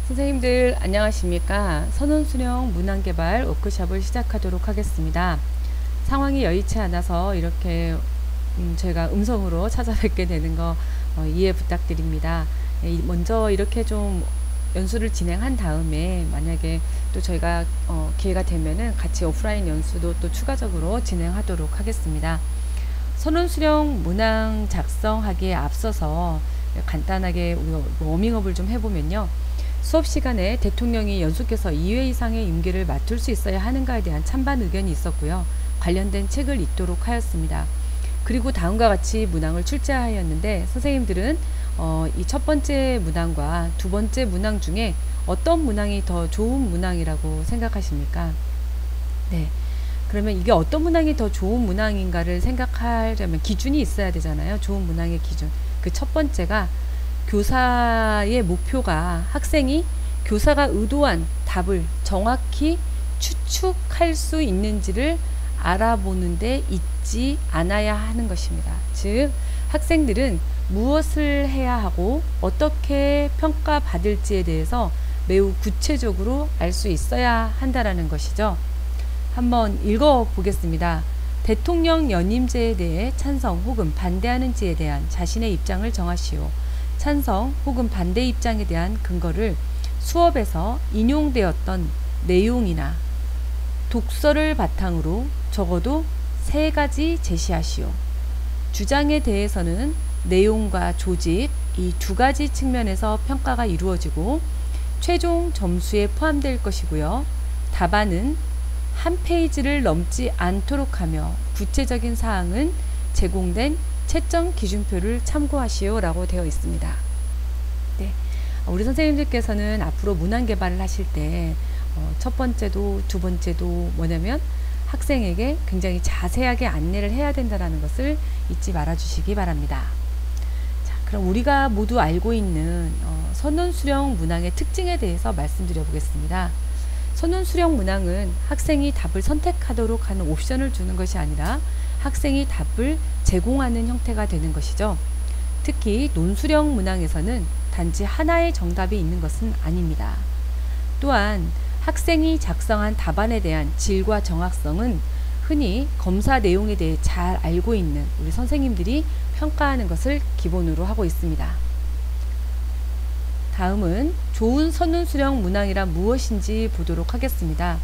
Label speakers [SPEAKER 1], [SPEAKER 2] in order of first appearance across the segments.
[SPEAKER 1] 선생님들 안녕하십니까. 선원수령 문항개발 워크숍을 시작하도록 하겠습니다. 상황이 여의치 않아서 이렇게 저희가 음성으로 찾아뵙게 되는 거 이해 부탁드립니다. 먼저 이렇게 좀 연수를 진행한 다음에 만약에 또 저희가 기회가 되면은 같이 오프라인 연수도 또 추가적으로 진행하도록 하겠습니다. 선원수령 문항 작성하기에 앞서서 간단하게 워밍업을 좀 해보면요. 수업 시간에 대통령이 연수께서 2회 이상의 임기를 맡을 수 있어야 하는가에 대한 찬반 의견이 있었고요. 관련된 책을 읽도록 하였습니다. 그리고 다음과 같이 문항을 출제하였는데 선생님들은 이 첫 번째 문항과 두 번째 문항 중에 어떤 문항이 더 좋은 문항이라고 생각하십니까? 네. 그러면 이게 어떤 문항이 더 좋은 문항인가를 생각하려면 기준이 있어야 되잖아요. 좋은 문항의 기준. 그 첫 번째가 교사의 목표가 학생이 교사가 의도한 답을 정확히 추측할 수 있는지를 알아보는데 있지 않아야 하는 것입니다. 즉 학생들은 무엇을 해야 하고 어떻게 평가받을지에 대해서 매우 구체적으로 알 수 있어야 한다라는 것이죠. 한번 읽어보겠습니다. 대통령 연임제에 대해 찬성 혹은 반대하는지에 대한 자신의 입장을 정하시오. 찬성 혹은 반대 입장에 대한 근거를 수업에서 인용되었던 내용이나 독서를 바탕으로 적어도 3가지 제시하시오. 주장에 대해서는 내용과 조직 이 2가지 측면에서 평가가 이루어지고 최종 점수에 포함될 것이고요. 답안은 한 페이지를 넘지 않도록 하며 구체적인 사항은 제공된 채점 기준표를 참고하시오 라고 되어 있습니다. 네, 우리 선생님들께서는 앞으로 문항 개발을 하실 때 첫 번째도 두 번째도 뭐냐면 학생에게 굉장히 자세하게 안내를 해야 된다는 것을 잊지 말아 주시기 바랍니다. 자, 그럼 우리가 모두 알고 있는 선원수령 문항의 특징에 대해서 말씀드려 보겠습니다. 선원수령 문항은 학생이 답을 선택하도록 하는 옵션을 주는 것이 아니라 학생이 답을 제공하는 형태가 되는 것이죠. 특히 논수령 문항에서는 단지 하나의 정답이 있는 것은 아닙니다. 또한 학생이 작성한 답안에 대한 질과 정확성은 흔히 검사 내용에 대해 잘 알고 있는 우리 선생님들이 평가하는 것을 기본으로 하고 있습니다. 다음은 좋은 선원수령 문항이란 무엇인지 보도록 하겠습니다.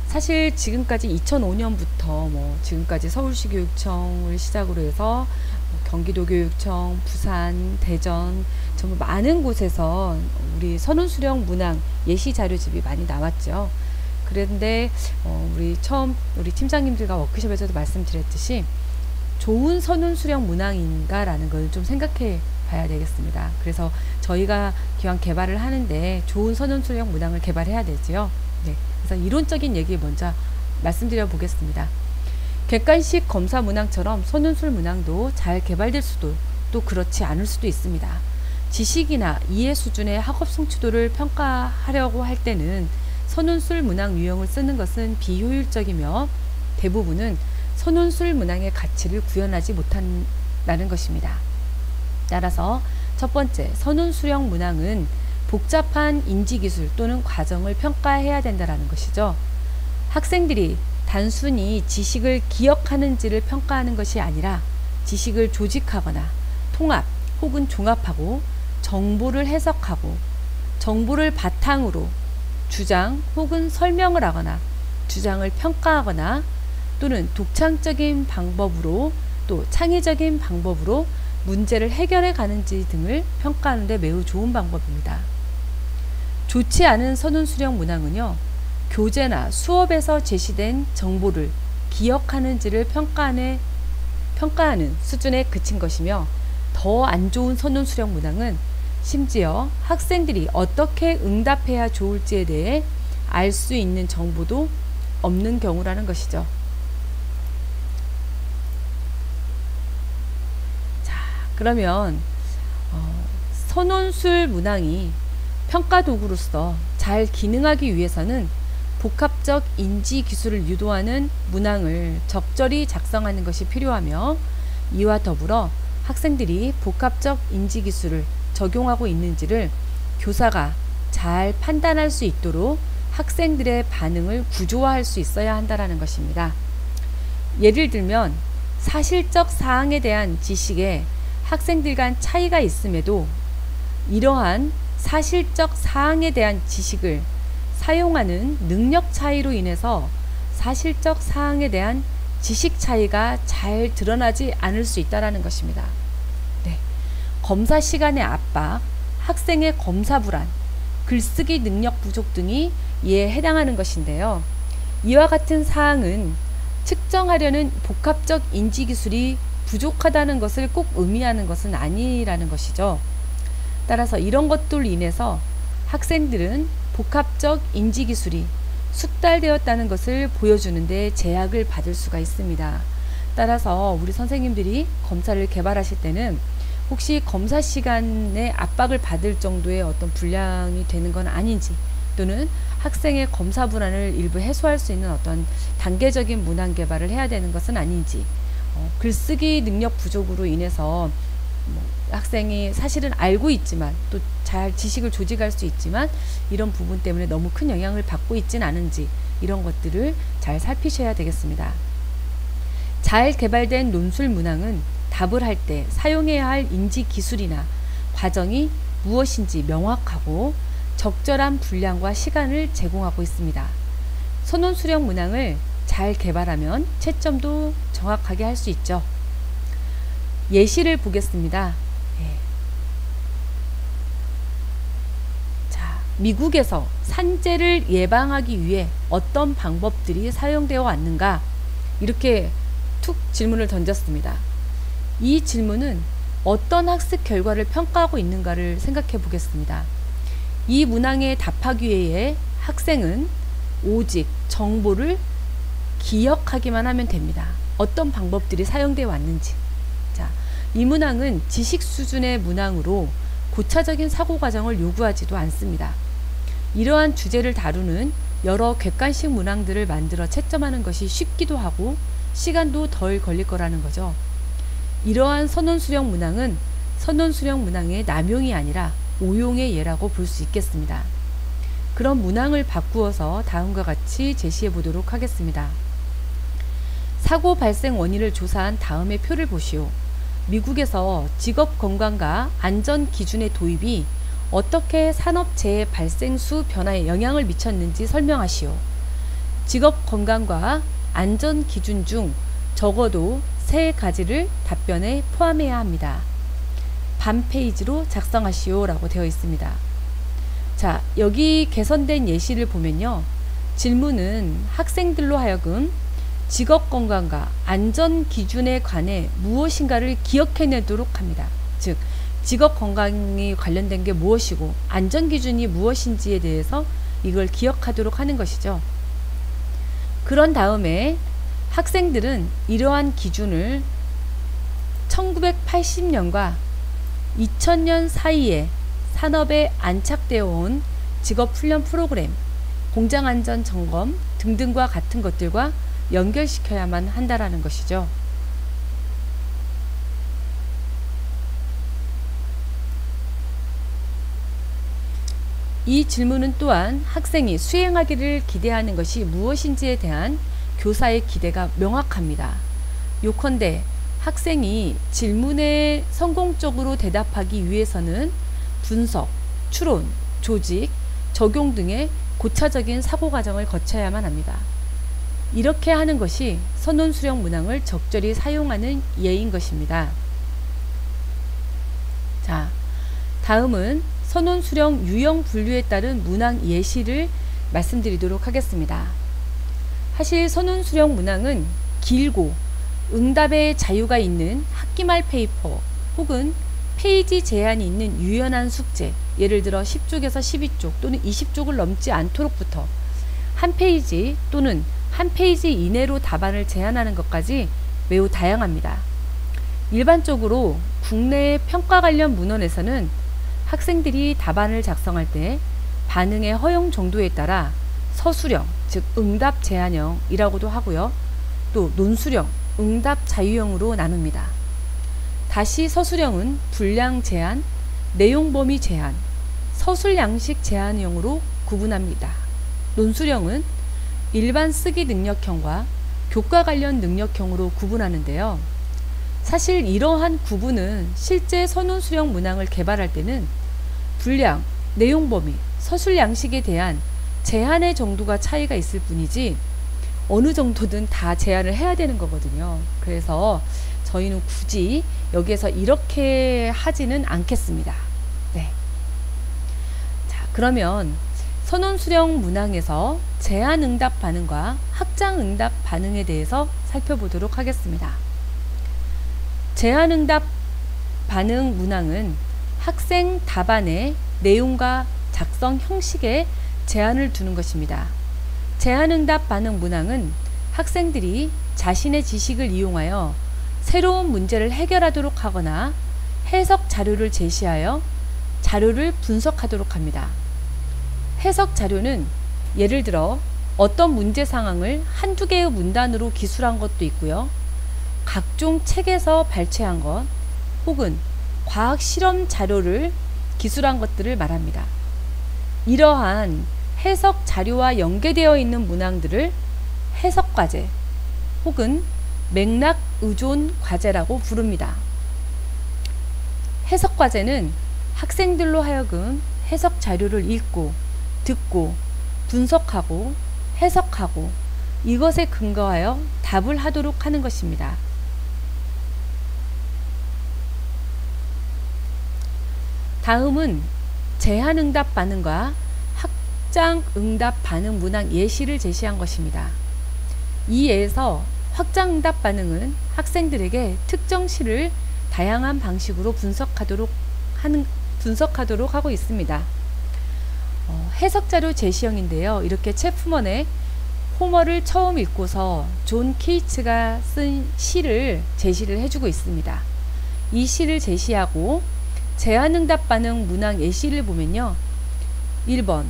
[SPEAKER 1] 사실 지금까지 2005년부터 지금까지 서울시 교육청을 시작으로 해서 경기도교육청, 부산, 대전 정말 많은 곳에서 우리 선원수령 문항 예시 자료집이 많이 나왔죠. 그런데 우리 팀장님들과 워크숍에서도 말씀드렸듯이 좋은 선원수령 문항인가 라는 걸 좀 생각해 봐야 되겠습니다. 그래서 저희가 기왕 개발을 하는데 좋은 선원수령 문항을 개발해야 되지요. 네, 그래서 이론적인 얘기 먼저 말씀드려 보겠습니다. 객관식 검사 문항처럼 선원술 문항도 잘 개발될 수도 또 그렇지 않을 수도 있습니다. 지식이나 이해 수준의 학업 성취도를 평가하려고 할 때는 선원술 문항 유형을 쓰는 것은 비효율적이며 대부분은 선원술 문항의 가치를 구현하지 못한다는 것입니다. 따라서 첫 번째, 선원수령 문항은 복잡한 인지기술 또는 과정을 평가해야 된다는 것이죠. 학생들이 단순히 지식을 기억하는지를 평가하는 것이 아니라 지식을 조직하거나 통합 혹은 종합하고 정보를 해석하고 정보를 바탕으로 주장 혹은 설명을 하거나 주장을 평가하거나 또는 독창적인 방법으로 또 창의적인 방법으로 문제를 해결해 가는지 등을 평가하는 데 매우 좋은 방법입니다. 좋지 않은 선원수령 문항은요. 교재나 수업에서 제시된 정보를 기억하는지를 평가하는 수준에 그친 것이며 더 안 좋은 선원수령 문항은 심지어 학생들이 어떻게 응답해야 좋을지에 대해 알 수 있는 정보도 없는 경우라는 것이죠. 자, 그러면 선원술 문항이 평가 도구로서 잘 기능하기 위해서는 복합적 인지 기술을 유도하는 문항을 적절히 작성하는 것이 필요하며 이와 더불어 학생들이 복합적 인지 기술을 적용하고 있는지를 교사가 잘 판단할 수 있도록 학생들의 반응을 구조화할 수 있어야 한다는 것입니다. 예를 들면 사실적 사항에 대한 지식에 학생들 간 차이가 있음에도 이러한 사실적 사항에 대한 지식을 사용하는 능력 차이로 인해서 사실적 사항에 대한 지식 차이가 잘 드러나지 않을 수 있다는 것입니다. 네. 검사 시간의 압박, 학생의 검사 불안, 글쓰기 능력 부족 등이 이에 해당하는 것인데요. 이와 같은 사항은 측정하려는 복합적 인지 기술이 부족하다는 것을 꼭 의미하는 것은 아니라는 것이죠. 따라서 이런 것들로 인해서 학생들은 복합적 인지 기술이 숙달되었다는 것을 보여주는데 제약을 받을 수가 있습니다. 따라서 우리 선생님들이 검사를 개발하실 때는 혹시 검사 시간에 압박을 받을 정도의 어떤 분량이 되는 건 아닌지, 또는 학생의 검사 불안을 일부 해소할 수 있는 어떤 단계적인 문항 개발을 해야 되는 것은 아닌지, 글쓰기 능력 부족으로 인해서 학생이 사실은 알고 있지만 또 잘 지식을 조직할 수 있지만 이런 부분 때문에 너무 큰 영향을 받고 있진 않은지, 이런 것들을 잘 살피셔야 되겠습니다. 잘 개발된 논술 문항은 답을 할 때 사용해야 할 인지 기술이나 과정이 무엇인지 명확하고 적절한 분량과 시간을 제공하고 있습니다. 선원 수령 문항을 잘 개발하면 채점도 정확하게 할 수 있죠. 예시를 보겠습니다. 자, 미국에서 산재를 예방하기 위해 어떤 방법들이 사용되어 왔는가? 이렇게 툭 질문을 던졌습니다. 이 질문은 어떤 학습 결과를 평가하고 있는가를 생각해 보겠습니다. 이 문항에 답하기 위해 학생은 오직 정보를 기억하기만 하면 됩니다. 어떤 방법들이 사용되어 왔는지. 자, 이 문항은 지식 수준의 문항으로 고차적인 사고 과정을 요구하지도 않습니다. 이러한 주제를 다루는 여러 객관식 문항들을 만들어 채점하는 것이 쉽기도 하고 시간도 덜 걸릴 거라는 거죠. 이러한 선원 수령 문항은 선원 수령 문항의 남용이 아니라 오용의 예라고 볼 수 있겠습니다. 그런 문항을 바꾸어서 다음과 같이 제시해 보도록 하겠습니다. 사고 발생 원인을 조사한 다음의 표를 보시오. 미국에서 직업건강과 안전기준의 도입이 어떻게 산업재해 발생 수 변화에 영향을 미쳤는지 설명하시오. 직업건강과 안전기준 중 적어도 3가지를 답변에 포함해야 합니다. 반 페이지로 작성하시오 라고 되어 있습니다. 자, 여기 개선된 예시를 보면요. 질문은 학생들로 하여금 직업건강과 안전기준에 관해 무엇인가를 기억해내도록 합니다. 즉, 직업건강이 관련된 게 무엇이고 안전기준이 무엇인지에 대해서 이걸 기억하도록 하는 것이죠. 그런 다음에 학생들은 이러한 기준을 1980년과 2000년 사이에 산업에 안착되어 온 직업훈련 프로그램, 공장안전 점검 등등과 같은 것들과 연결시켜야만 한다라는 것이죠. 이 질문은 또한 학생이 수행하기를 기대하는 것이 무엇인지에 대한 교사의 기대가 명확합니다. 요컨대 학생이 질문에 성공적으로 대답하기 위해서는 분석, 추론, 조직, 적용 등의 고차적인 사고 과정을 거쳐야만 합니다. 이렇게 하는 것이 선원 수령 문항을 적절히 사용하는 예인 것입니다. 자, 다음은 선원 수령 유형 분류에 따른 문항 예시를 말씀드리도록 하겠습니다. 사실 선원 수령 문항은 길고 응답의 자유가 있는 학기말 페이퍼 혹은 페이지 제한이 있는 유연한 숙제, 예를 들어 10쪽에서 12쪽 또는 20쪽을 넘지 않도록부터 한 페이지 또는 한 페이지 이내로 답안을 제안하는 것까지 매우 다양합니다. 일반적으로 국내의 평가 관련 문헌에서는 학생들이 답안을 작성할 때 반응의 허용 정도에 따라 서술형, 즉 응답 제한형이라고도 하고요. 또 논술형, 응답 자유형으로 나눕니다. 다시 서술형은 분량 제한, 내용 범위 제한, 서술 양식 제한형으로 구분합니다. 논술형은 일반 쓰기 능력형과 교과 관련 능력형으로 구분하는데요. 사실 이러한 구분은 실제 선논수령 문항을 개발할 때는 분량, 내용 범위, 서술 양식에 대한 제한의 정도가 차이가 있을 뿐이지 어느 정도든 다 제한을 해야 되는 거거든요. 그래서 저희는 굳이 여기에서 이렇게 하지는 않겠습니다. 네. 자, 그러면 선원수령 문항에서 제한응답 반응과 확장응답 반응에 대해서 살펴보도록 하겠습니다. 제한응답 반응 문항은 학생 답안의 내용과 작성 형식에 제한을 두는 것입니다. 제한응답 반응 문항은 학생들이 자신의 지식을 이용하여 새로운 문제를 해결하도록 하거나 해석 자료를 제시하여 자료를 분석하도록 합니다. 해석 자료는 예를 들어 어떤 문제 상황을 한두 개의 문단으로 기술한 것도 있고요. 각종 책에서 발췌한 것 혹은 과학 실험 자료를 기술한 것들을 말합니다. 이러한 해석 자료와 연계되어 있는 문항들을 해석 과제 혹은 맥락 의존 과제라고 부릅니다. 해석 과제는 학생들로 하여금 해석 자료를 읽고 듣고 분석하고 해석하고 이것에 근거하여 답을 하도록 하는 것입니다. 다음은 제한응답 반응과 확장응답 반응 문항 예시를 제시한 것입니다. 이 예에서 확장응답 반응은 학생들에게 특정 시를 다양한 방식으로 분석하도록 하고 있습니다. 해석자료 제시형인데요. 이렇게 체프먼의 호머를 처음 읽고서 존 케이츠가 쓴 시를 제시를 해주고 있습니다. 이 시를 제시하고 제한응답 반응 문항 예시를 보면요. 1번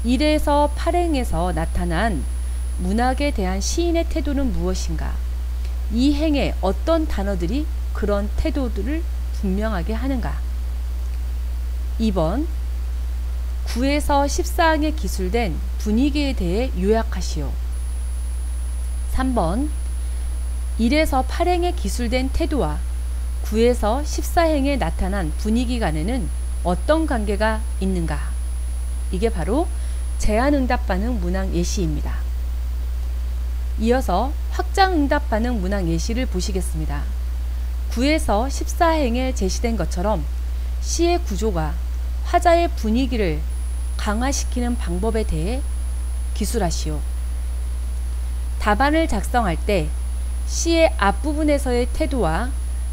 [SPEAKER 1] 1에서 8행에서 나타난 문학에 대한 시인의 태도는 무엇인가? 이 행에 어떤 단어들이 그런 태도들을 분명하게 하는가? 2번 9에서 14행에 기술된 분위기에 대해 요약하시오. 3번 1에서 8행에 기술된 태도와 9에서 14행에 나타난 분위기 간에는 어떤 관계가 있는가? 이게 바로 제한응답 반응 문항 예시입니다. 이어서 확장응답 반응 문항 예시를 보시겠습니다. 9에서 14행에 제시된 것처럼 시의 구조가 화자의 분위기를 강화시키는 방법에 대해 기술하시오. 답안을 작성할 때 시의 앞부분에서의 태도와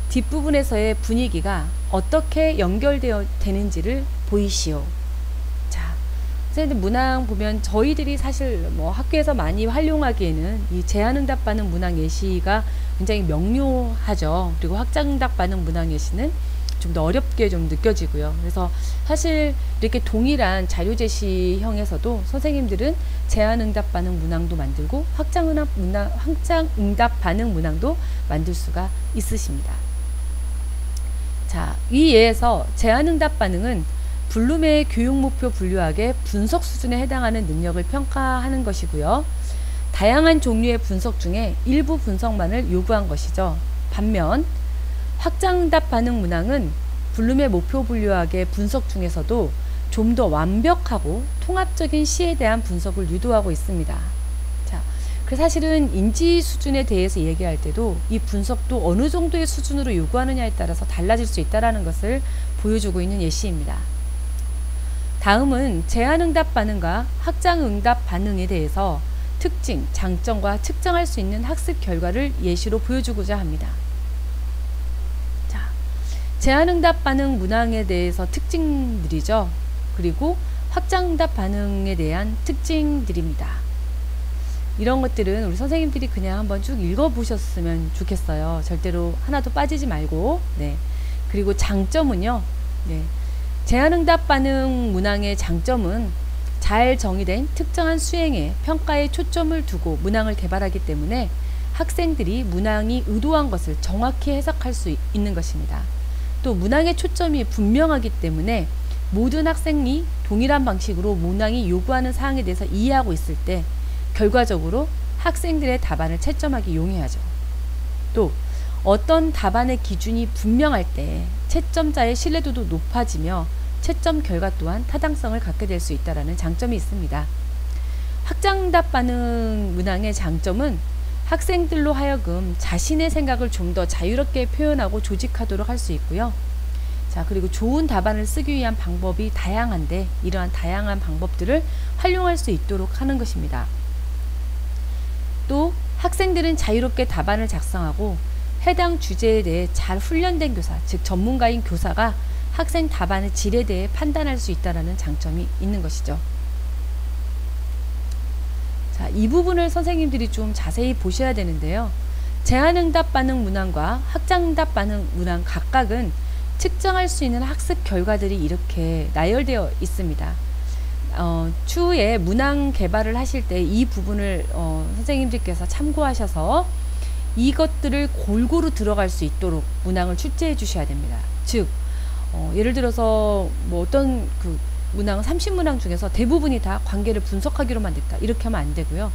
[SPEAKER 1] 뒷부분에서의 분위기가 어떻게 연결되어 되는지를 보이시오. 자, 선생님들 문항 보면 저희들이 사실 뭐 학교에서 많이 활용하기에는 이 제한응답 반응 문항 예시가 굉장히 명료하죠. 그리고 확장응답 반응 문항 예시는 좀 더 어렵게 좀 느껴지고요. 그래서 사실 이렇게 동일한 자료 제시형에서도 선생님들은 제한응답 반응 문항도 만들고 확장응답 반응 문항도 만들 수가 있으십니다. 자, 이 예에서 제한응답 반응은 블룸의 교육목표 분류학의 분석 수준에 해당하는 능력을 평가하는 것이고요. 다양한 종류의 분석 중에 일부 분석만을 요구한 것이죠. 반면 확장응답 반응 문항은 블룸의 목표 분류학의 분석 중에서도 좀 더 완벽하고 통합적인 시에 대한 분석을 유도하고 있습니다. 자, 그래서 사실은 인지 수준에 대해서 얘기할 때도 이 분석도 어느 정도의 수준으로 요구하느냐에 따라서 달라질 수 있다는 것을 보여주고 있는 예시입니다. 다음은 제한응답 반응과 확장응답 반응에 대해서 특징, 장점과 측정할 수 있는 학습 결과를 예시로 보여주고자 합니다. 자, 제한응답 반응 문항에 대해서 특징들이죠. 그리고 확장응답 반응에 대한 특징들입니다. 이런 것들은 우리 선생님들이 그냥 한번 쭉 읽어보셨으면 좋겠어요. 절대로 하나도 빠지지 말고. 네. 그리고 장점은요. 네. 제한응답 반응 문항의 장점은 잘 정의된 특정한 수행에 평가에 초점을 두고 문항을 개발하기 때문에 학생들이 문항이 의도한 것을 정확히 해석할 수 있는 것입니다. 또 문항의 초점이 분명하기 때문에 모든 학생이 동일한 방식으로 문항이 요구하는 사항에 대해서 이해하고 있을 때 결과적으로 학생들의 답안을 채점하기 용이하죠. 또 어떤 답안의 기준이 분명할 때 채점자의 신뢰도도 높아지며 채점 결과 또한 타당성을 갖게 될 수 있다는 장점이 있습니다. 확장응답 반응 문항의 장점은 학생들로 하여금 자신의 생각을 좀 더 자유롭게 표현하고 조직하도록 할 수 있고요. 자, 그리고 좋은 답안을 쓰기 위한 방법이 다양한데 이러한 다양한 방법들을 활용할 수 있도록 하는 것입니다. 또 학생들은 자유롭게 답안을 작성하고 해당 주제에 대해 잘 훈련된 교사, 즉 전문가인 교사가 학생 답안의 질에 대해 판단할 수 있다는 장점이 있는 것이죠. 자, 이 부분을 선생님들이 좀 자세히 보셔야 되는데요. 제한응답 반응 문항과 확장응답 반응 문항 각각은 측정할 수 있는 학습 결과들이 이렇게 나열되어 있습니다. 추후에 문항 개발을 하실 때 이 부분을 선생님들께서 참고하셔서 이것들을 골고루 들어갈 수 있도록 문항을 출제해 주셔야 됩니다. 즉 예를 들어서 뭐 어떤 그 문항 30문항 중에서 대부분이 다 관계를 분석하기로만 됐다 이렇게 하면 안 되고요.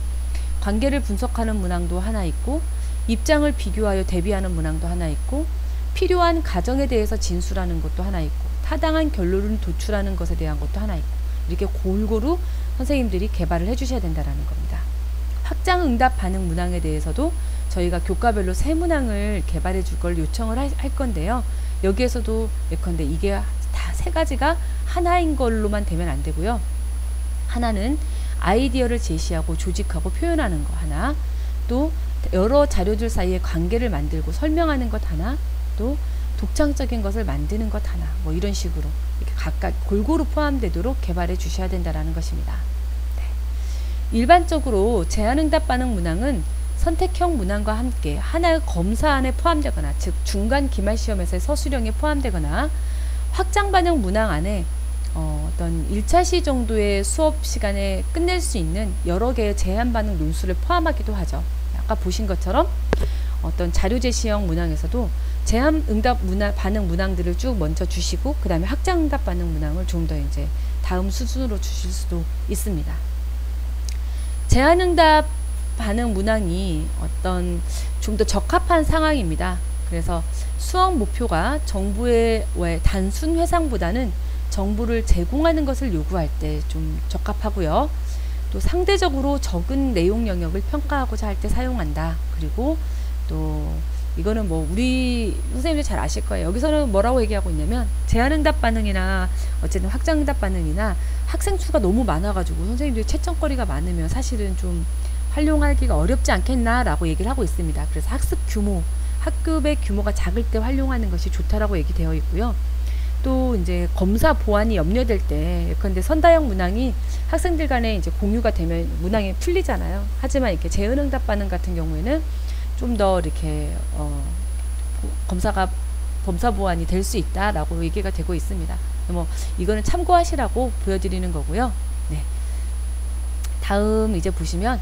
[SPEAKER 1] 관계를 분석하는 문항도 하나 있고 입장을 비교하여 대비하는 문항도 하나 있고 필요한 가정에 대해서 진술하는 것도 하나 있고 타당한 결론을 도출하는 것에 대한 것도 하나 있고 이렇게 골고루 선생님들이 개발을 해 주셔야 된다는 겁니다. 확장응답 반응 문항에 대해서도 저희가 교과별로 세 문항을 개발해 줄 걸 요청을 할 건데요. 여기에서도 예컨대 이게 다 세 가지가 하나인 걸로만 되면 안 되고요. 하나는 아이디어를 제시하고 조직하고 표현하는 거 하나, 또 여러 자료들 사이에 관계를 만들고 설명하는 것 하나, 또 독창적인 것을 만드는 것 하나, 뭐 이런 식으로 이렇게 각각 골고루 포함되도록 개발해 주셔야 된다는 것입니다. 네. 일반적으로 제한응답 반응 문항은 선택형 문항과 함께 하나의 검사 안에 포함되거나 즉 중간 기말시험에서의 서술형에 포함되거나 확장 반응 문항 안에 어떤 1차시 정도의 수업 시간에 끝낼 수 있는 여러 개의 제한 반응 논술을 포함하기도 하죠. 아까 보신 것처럼 어떤 자료 제시형 문항에서도 제한 응답 반응 문항들을 쭉 먼저 주시고 그 다음에 확장 응답 반응 문항을 좀 더 이제 다음 수준으로 주실 수도 있습니다. 제한 응답 반응 문항이 어떤 좀 더 적합한 상황입니다. 그래서 수업 목표가 정부의 단순 회상보다는 정보를 제공하는 것을 요구할 때 좀 적합하고요. 또 상대적으로 적은 내용 영역을 평가하고자 할 때 사용한다. 그리고 또 이거는 뭐 우리 선생님들 잘 아실 거예요. 여기서는 뭐라고 얘기하고 있냐면 제한응답 반응이나 어쨌든 확장응답 반응이나 학생 수가 너무 많아가지고 선생님들이 채점거리가 많으면 사실은 좀 활용하기가 어렵지 않겠나 라고 얘기를 하고 있습니다. 그래서 학습 규모, 학급의 규모가 작을 때 활용하는 것이 좋다라고 얘기되어 있고요. 또 이제 검사 보안이 염려될 때 예컨대 선다형 문항이 학생들 간에 이제 공유가 되면 문항이 풀리잖아요. 하지만 이렇게 제한응답 반응 같은 경우에는 좀 더 이렇게 검사 보안이 될 수 있다라고 얘기가 되고 있습니다. 뭐 이거는 참고하시라고 보여드리는 거고요. 네. 다음 이제 보시면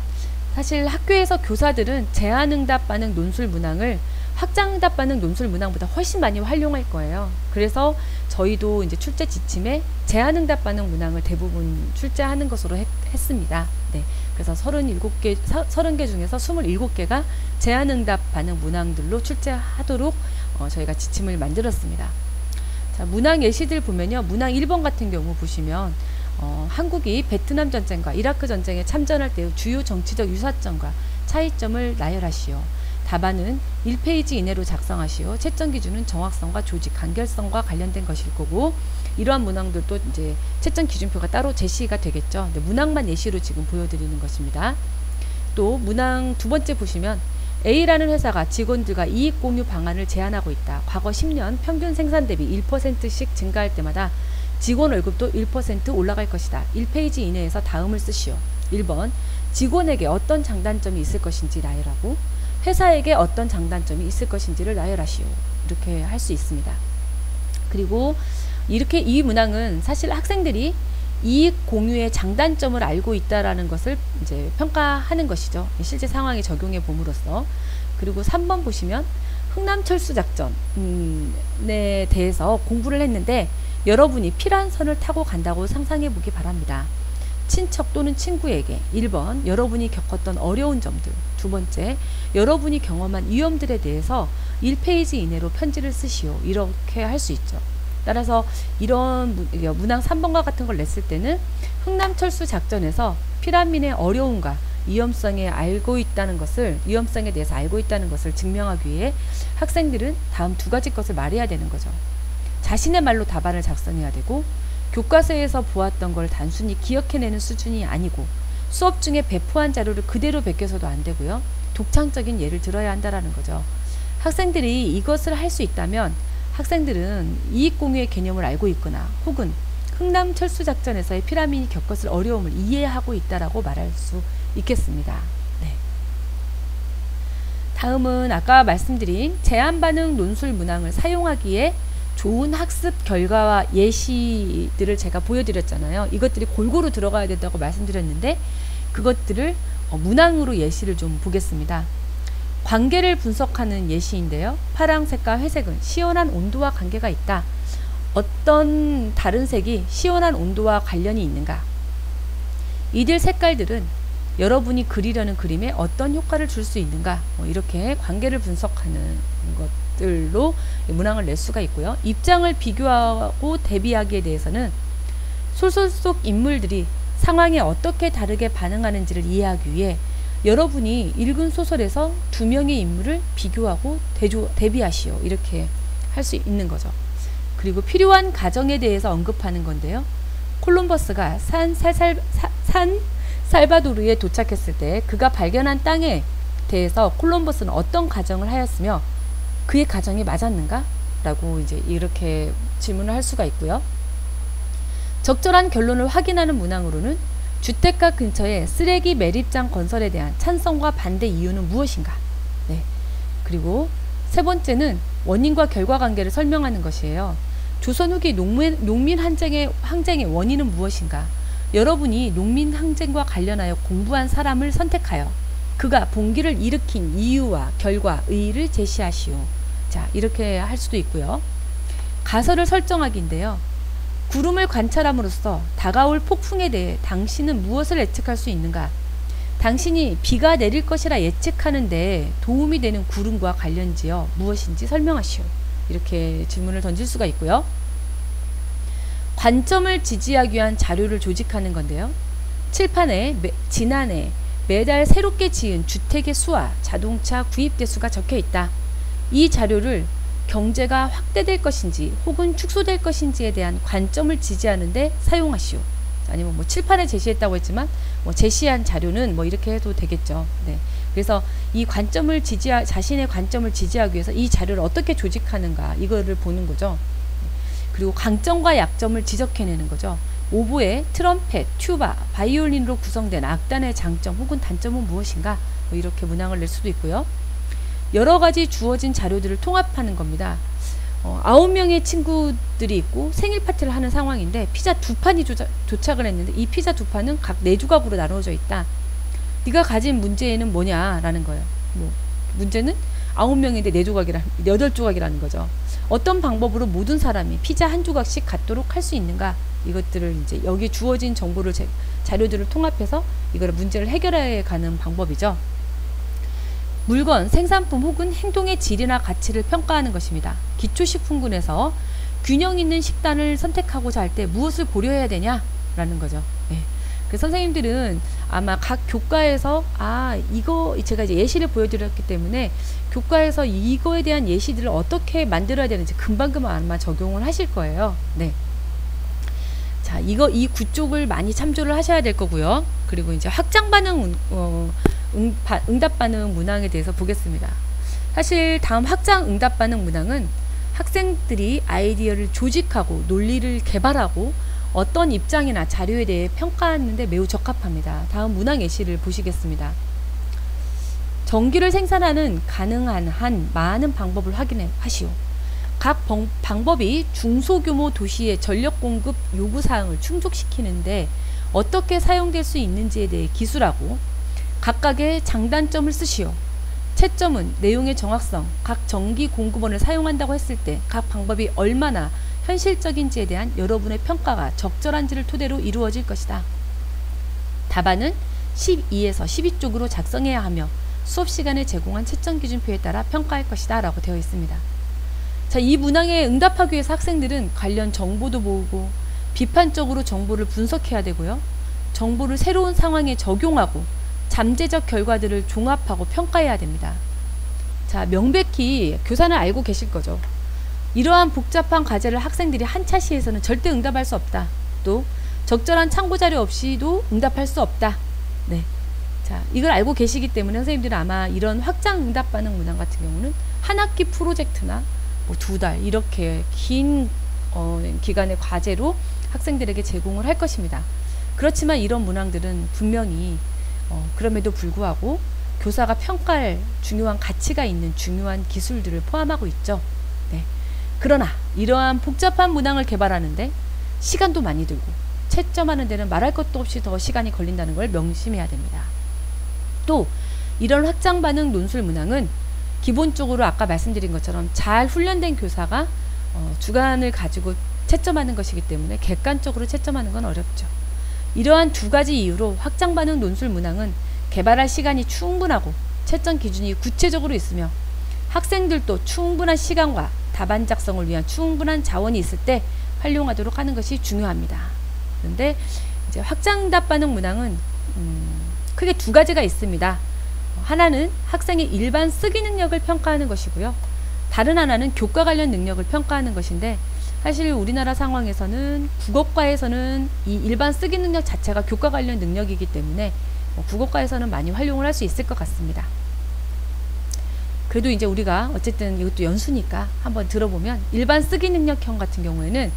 [SPEAKER 1] 사실 학교에서 교사들은 제한응답 반응 논술 문항을 확장응답 반응 논술 문항보다 훨씬 많이 활용할 거예요. 그래서 저희도 이제 출제 지침에 제한응답 반응 문항을 대부분 출제하는 것으로 했습니다. 네. 그래서 30개 중에서 27개가 제한응답 반응 문항들로 출제하도록 저희가 지침을 만들었습니다. 자, 문항 예시들 보면요. 문항 1번 같은 경우 보시면 한국이 베트남 전쟁과 이라크 전쟁에 참전할 때의 주요 정치적 유사점과 차이점을 나열하시오. 답안은 1페이지 이내로 작성하시오. 채점 기준은 정확성과 조직, 간결성과 관련된 것일 거고 이러한 문항들도 이제 채점 기준표가 따로 제시가 되겠죠. 근데 문항만 예시로 지금 보여드리는 것입니다. 또 문항 두 번째 보시면 A라는 회사가 직원들과 이익 공유 방안을 제안하고 있다. 과거 10년 평균 생산 대비 1%씩 증가할 때마다 직원 월급도 1% 올라갈 것이다. 1페이지 이내에서 다음을 쓰시오. 1번 직원에게 어떤 장단점이 있을 것인지 나열하고 회사에게 어떤 장단점이 있을 것인지를 나열하시오. 이렇게 할 수 있습니다. 그리고 이렇게 이 문항은 사실 학생들이 이익 공유의 장단점을 알고 있다라는 것을 이제 평가하는 것이죠. 실제 상황에 적용해 봄으로써. 그리고 3번 보시면 흥남철수 작전에 대해서 공부를 했는데 여러분이 피란선을 타고 간다고 상상해 보기 바랍니다. 친척 또는 친구에게 1번 여러분이 겪었던 어려운 점들, 2번째 여러분이 경험한 위험들에 대해서 1페이지 이내로 편지를 쓰시오. 이렇게 할 수 있죠. 따라서 이런 문항 3번과 같은 걸 냈을 때는 흥남철수 작전에서 피란민의 어려움과 위험성에 대해서 알고 있다는 것을 증명하기 위해 학생들은 다음 2가지 것을 말해야 되는 거죠. 자신의 말로 답안을 작성해야 되고, 교과서에서 보았던 걸 단순히 기억해내는 수준이 아니고, 수업 중에 배포한 자료를 그대로 베껴서도 안 되고요. 독창적인 예를 들어야 한다라는 거죠. 학생들이 이것을 할 수 있다면 학생들은 이익공유의 개념을 알고 있거나 혹은 흥남철수작전에서의 피라민이 겪었을 어려움을 이해하고 있다라고 말할 수 있겠습니다. 네. 다음은 아까 말씀드린 제한반응 논술 문항을 사용하기에 좋은 학습 결과와 예시들을 제가 보여드렸잖아요. 이것들이 골고루 들어가야 된다고 말씀드렸는데 그것들을 문항으로 예시를 좀 보겠습니다. 관계를 분석하는 예시인데요. 파랑색과 회색은 시원한 온도와 관계가 있다. 어떤 다른 색이 시원한 온도와 관련이 있는가? 이들 색깔들은 여러분이 그리려는 그림에 어떤 효과를 줄 수 있는가? 이렇게 관계를 분석하는 것들로 문항을 낼 수가 있고요. 입장을 비교하고 대비하기에 대해서는 소설 속 인물들이 상황에 어떻게 다르게 반응하는지를 이해하기 위해 여러분이 읽은 소설에서 2명의 인물을 비교하고 대비하시오. 이렇게 할 수 있는 거죠. 그리고 필요한 가정에 대해서 언급하는 건데요. 콜럼버스가 산 살바도르에 도착했을 때 그가 발견한 땅에 대해서 콜럼버스는 어떤 가정을 하였으며 그의 가정이 맞았는가? 라고 이제 이렇게 질문을 할 수가 있고요. 적절한 결론을 확인하는 문항으로는 주택가 근처에 쓰레기 매립장 건설에 대한 찬성과 반대 이유는 무엇인가? 네. 그리고 3번째는 원인과 결과 관계를 설명하는 것이에요. 조선 후기 농민 항쟁의 원인은 무엇인가? 여러분이 농민 항쟁과 관련하여 공부한 사람을 선택하여 그가 봉기를 일으킨 이유와 결과, 의의를 제시하시오. 자, 이렇게 할 수도 있고요. 가설을 설정하기인데요. 구름을 관찰함으로써 다가올 폭풍에 대해 당신은 무엇을 예측할 수 있는가? 당신이 비가 내릴 것이라 예측하는데 도움이 되는 구름과 관련지어 무엇인지 설명하시오. 이렇게 질문을 던질 수가 있고요. 관점을 지지하기 위한 자료를 조직하는 건데요. 칠판에 지난해 매달 새롭게 지은 주택의 수와 자동차 구입 대수가 적혀 있다. 이 자료를 경제가 확대될 것인지 혹은 축소될 것인지에 대한 관점을 지지하는데 사용하시오. 아니면 칠판에 제시했다고 했지만 제시한 자료는 이렇게 해도 되겠죠. 네. 그래서 이 관점을 자신의 관점을 지지하기 위해서 이 자료를 어떻게 조직하는가 이거를 보는 거죠. 그리고 강점과 약점을 지적해내는 거죠. 오보에 트럼펫, 튜바, 바이올린으로 구성된 악단의 장점 혹은 단점은 무엇인가? 이렇게 문항을 낼 수도 있고요. 여러 가지 주어진 자료들을 통합하는 겁니다. 9명의 친구들이 있고 생일 파티를 하는 상황인데 피자 2판이 도착을 했는데 이 피자 2판은 각 4조각으로 나눠져 있다. 네가 가진 문제는 뭐냐라는 거예요. 문제는 9명인데 8조각이라는 거죠. 어떤 방법으로 모든 사람이 피자 1조각씩 갖도록 할 수 있는가? 이것들을 이제 여기 주어진 정보를 자료들을 통합해서 이걸 문제를 해결해 가는 방법이죠. 물건, 생산품 혹은 행동의 질이나 가치를 평가하는 것입니다. 기초식품군에서 균형 있는 식단을 선택하고자 할 때 무엇을 고려해야 되냐라는 거죠. 네. 그래서 선생님들은 아마 각 교과에서 이거 제가 이제 예시를 보여드렸기 때문에 교과에서 이거에 대한 예시들을 어떻게 만들어야 되는지 금방금방 아마 적용을 하실 거예요. 네. 자, 이 구쪽을 많이 참조를 하셔야 될 거고요. 그리고 이제 확장 반응 응답 반응 문항에 대해서 보겠습니다. 사실 다음 확장 응답 반응 문항은 학생들이 아이디어를 조직하고 논리를 개발하고 어떤 입장이나 자료에 대해 평가하는 데 매우 적합합니다. 다음 문항 예시를 보시겠습니다. 전기를 생산하는 가능한 한 많은 방법을 확인하시오. 각 방법이 중소규모 도시의 전력 공급 요구사항을 충족시키는데 어떻게 사용될 수 있는지에 대해 기술하고 각각의 장단점을 쓰시오. 채점은 내용의 정확성, 각 전기 공급원을 사용한다고 했을 때 각 방법이 얼마나 현실적인지에 대한 여러분의 평가가 적절한지를 토대로 이루어질 것이다. 답안은 12에서 12쪽으로 작성해야 하며 수업 시간에 제공한 채점 기준표에 따라 평가할 것이다 라고 되어 있습니다. 자, 이 문항에 응답하기 위해서 학생들은 관련 정보도 모으고 비판적으로 정보를 분석해야 되고요. 정보를 새로운 상황에 적용하고 잠재적 결과들을 종합하고 평가해야 됩니다. 자, 명백히 교사는 알고 계실 거죠. 이러한 복잡한 과제를 학생들이 한 차시에서는 절대 응답할 수 없다. 또 적절한 참고 자료 없이도 응답할 수 없다. 네. 자, 이걸 알고 계시기 때문에 선생님들은 아마 이런 확장 응답 반응 문항 같은 경우는 한 학기 프로젝트나 뭐 2달 이렇게 긴 기간의 과제로 학생들에게 제공을 할 것입니다. 그렇지만 이런 문항들은 분명히 그럼에도 불구하고 교사가 평가할 중요한 가치가 있는 중요한 기술들을 포함하고 있죠. 네. 그러나 이러한 복잡한 문항을 개발하는데 시간도 많이 들고 채점하는 데는 말할 것도 없이 더 시간이 걸린다는 걸 명심해야 됩니다. 또 이런 확장 반응 논술 문항은 기본적으로 아까 말씀드린 것처럼 잘 훈련된 교사가 주관을 가지고 채점하는 것이기 때문에 객관적으로 채점하는 건 어렵죠. 이러한 두 가지 이유로 확장 반응 논술 문항은 개발할 시간이 충분하고 채점 기준이 구체적으로 있으며 학생들도 충분한 시간과 답안 작성을 위한 충분한 자원이 있을 때 활용하도록 하는 것이 중요합니다. 그런데 이제 확장답 반응 문항은 크게 두 가지가 있습니다. 하나는 학생의 일반 쓰기 능력을 평가하는 것이고요. 다른 하나는 교과 관련 능력을 평가하는 것인데 사실 우리나라 상황에서는 국어과에서는 이 일반 쓰기 능력 자체가 교과 관련 능력이기 때문에 국어과에서는 많이 활용을 할 수 있을 것 같습니다. 그래도 이제 우리가 어쨌든 이것도 연수니까 한번 들어보면 일반 쓰기 능력형 같은 경우에는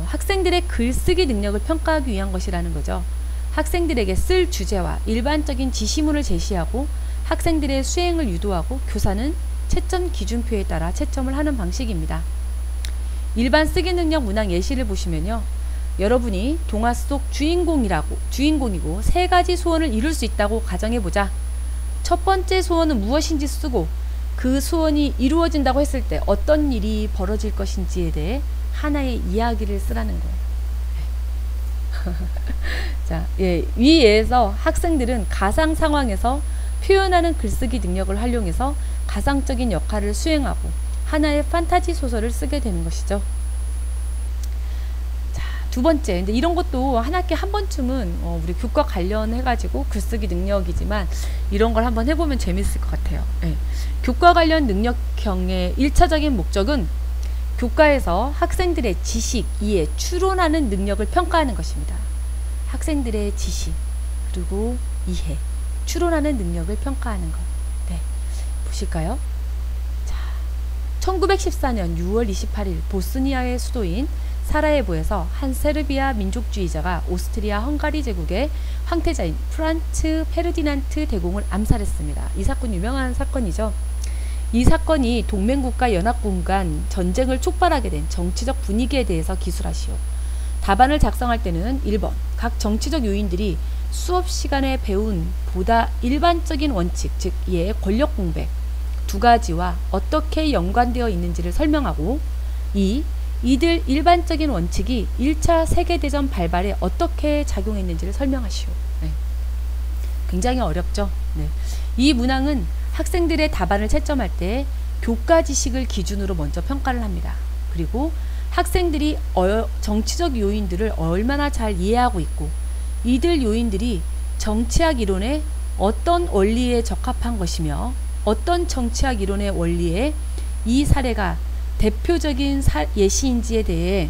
[SPEAKER 1] 학생들의 글쓰기 능력을 평가하기 위한 것이라는 거죠. 학생들에게 쓸 주제와 일반적인 지시문을 제시하고 학생들의 수행을 유도하고 교사는 채점 기준표에 따라 채점을 하는 방식입니다. 일반 쓰기 능력 문항 예시를 보시면요. 여러분이 동화 속 주인공이고 세 가지 소원을 이룰 수 있다고 가정해보자. 첫 번째 소원은 무엇인지 쓰고 그 소원이 이루어진다고 했을 때 어떤 일이 벌어질 것인지에 대해 하나의 이야기를 쓰라는 거예요. 자, 위에서 학생들은 가상 상황에서 표현하는 글쓰기 능력을 활용해서 가상적인 역할을 수행하고 하나의 판타지 소설을 쓰게 되는 것이죠. 자, 두 번째, 근데 이런 것도 한 학기에 한 번쯤은 우리 교과 관련해가지고 글쓰기 능력이지만 이런 걸 한번 해보면 재밌을 것 같아요. 교과 관련 능력형의 1차적인 목적은 교과에서 학생들의 지식, 이해, 추론하는 능력을 평가하는 것입니다. 학생들의 지식, 그리고 이해, 추론하는 능력을 평가하는 것. 네, 보실까요? 자, 1914년 6월 28일 보스니아의 수도인 사라예보에서 한 세르비아 민족주의자가 오스트리아 헝가리 제국의 황태자인 프란츠 페르디난트 대공을 암살했습니다. 이 사건 유명한 사건이죠. 이 사건이 동맹국가 연합군 간 전쟁을 촉발하게 된 정치적 분위기에 대해서 기술하시오. 답안을 작성할 때는 1번 각 정치적 요인들이 수업 시간에 배운 보다 일반적인 원칙, 즉 이의 권력 공백 두 가지와 어떻게 연관되어 있는지를 설명하고 2. 이들 일반적인 원칙이 1차 세계대전 발발에 어떻게 작용했는지를 설명하시오. 네. 굉장히 어렵죠. 네. 이 문항은 학생들의 답안을 채점할 때 교과 지식을 기준으로 먼저 평가를 합니다. 그리고 학생들이 정치적 요인들을 얼마나 잘 이해하고 있고 이들 요인들이 정치학 이론의 어떤 원리에 적합한 것이며 어떤 정치학 이론의 원리에 이 사례가 대표적인 예시인지에 대해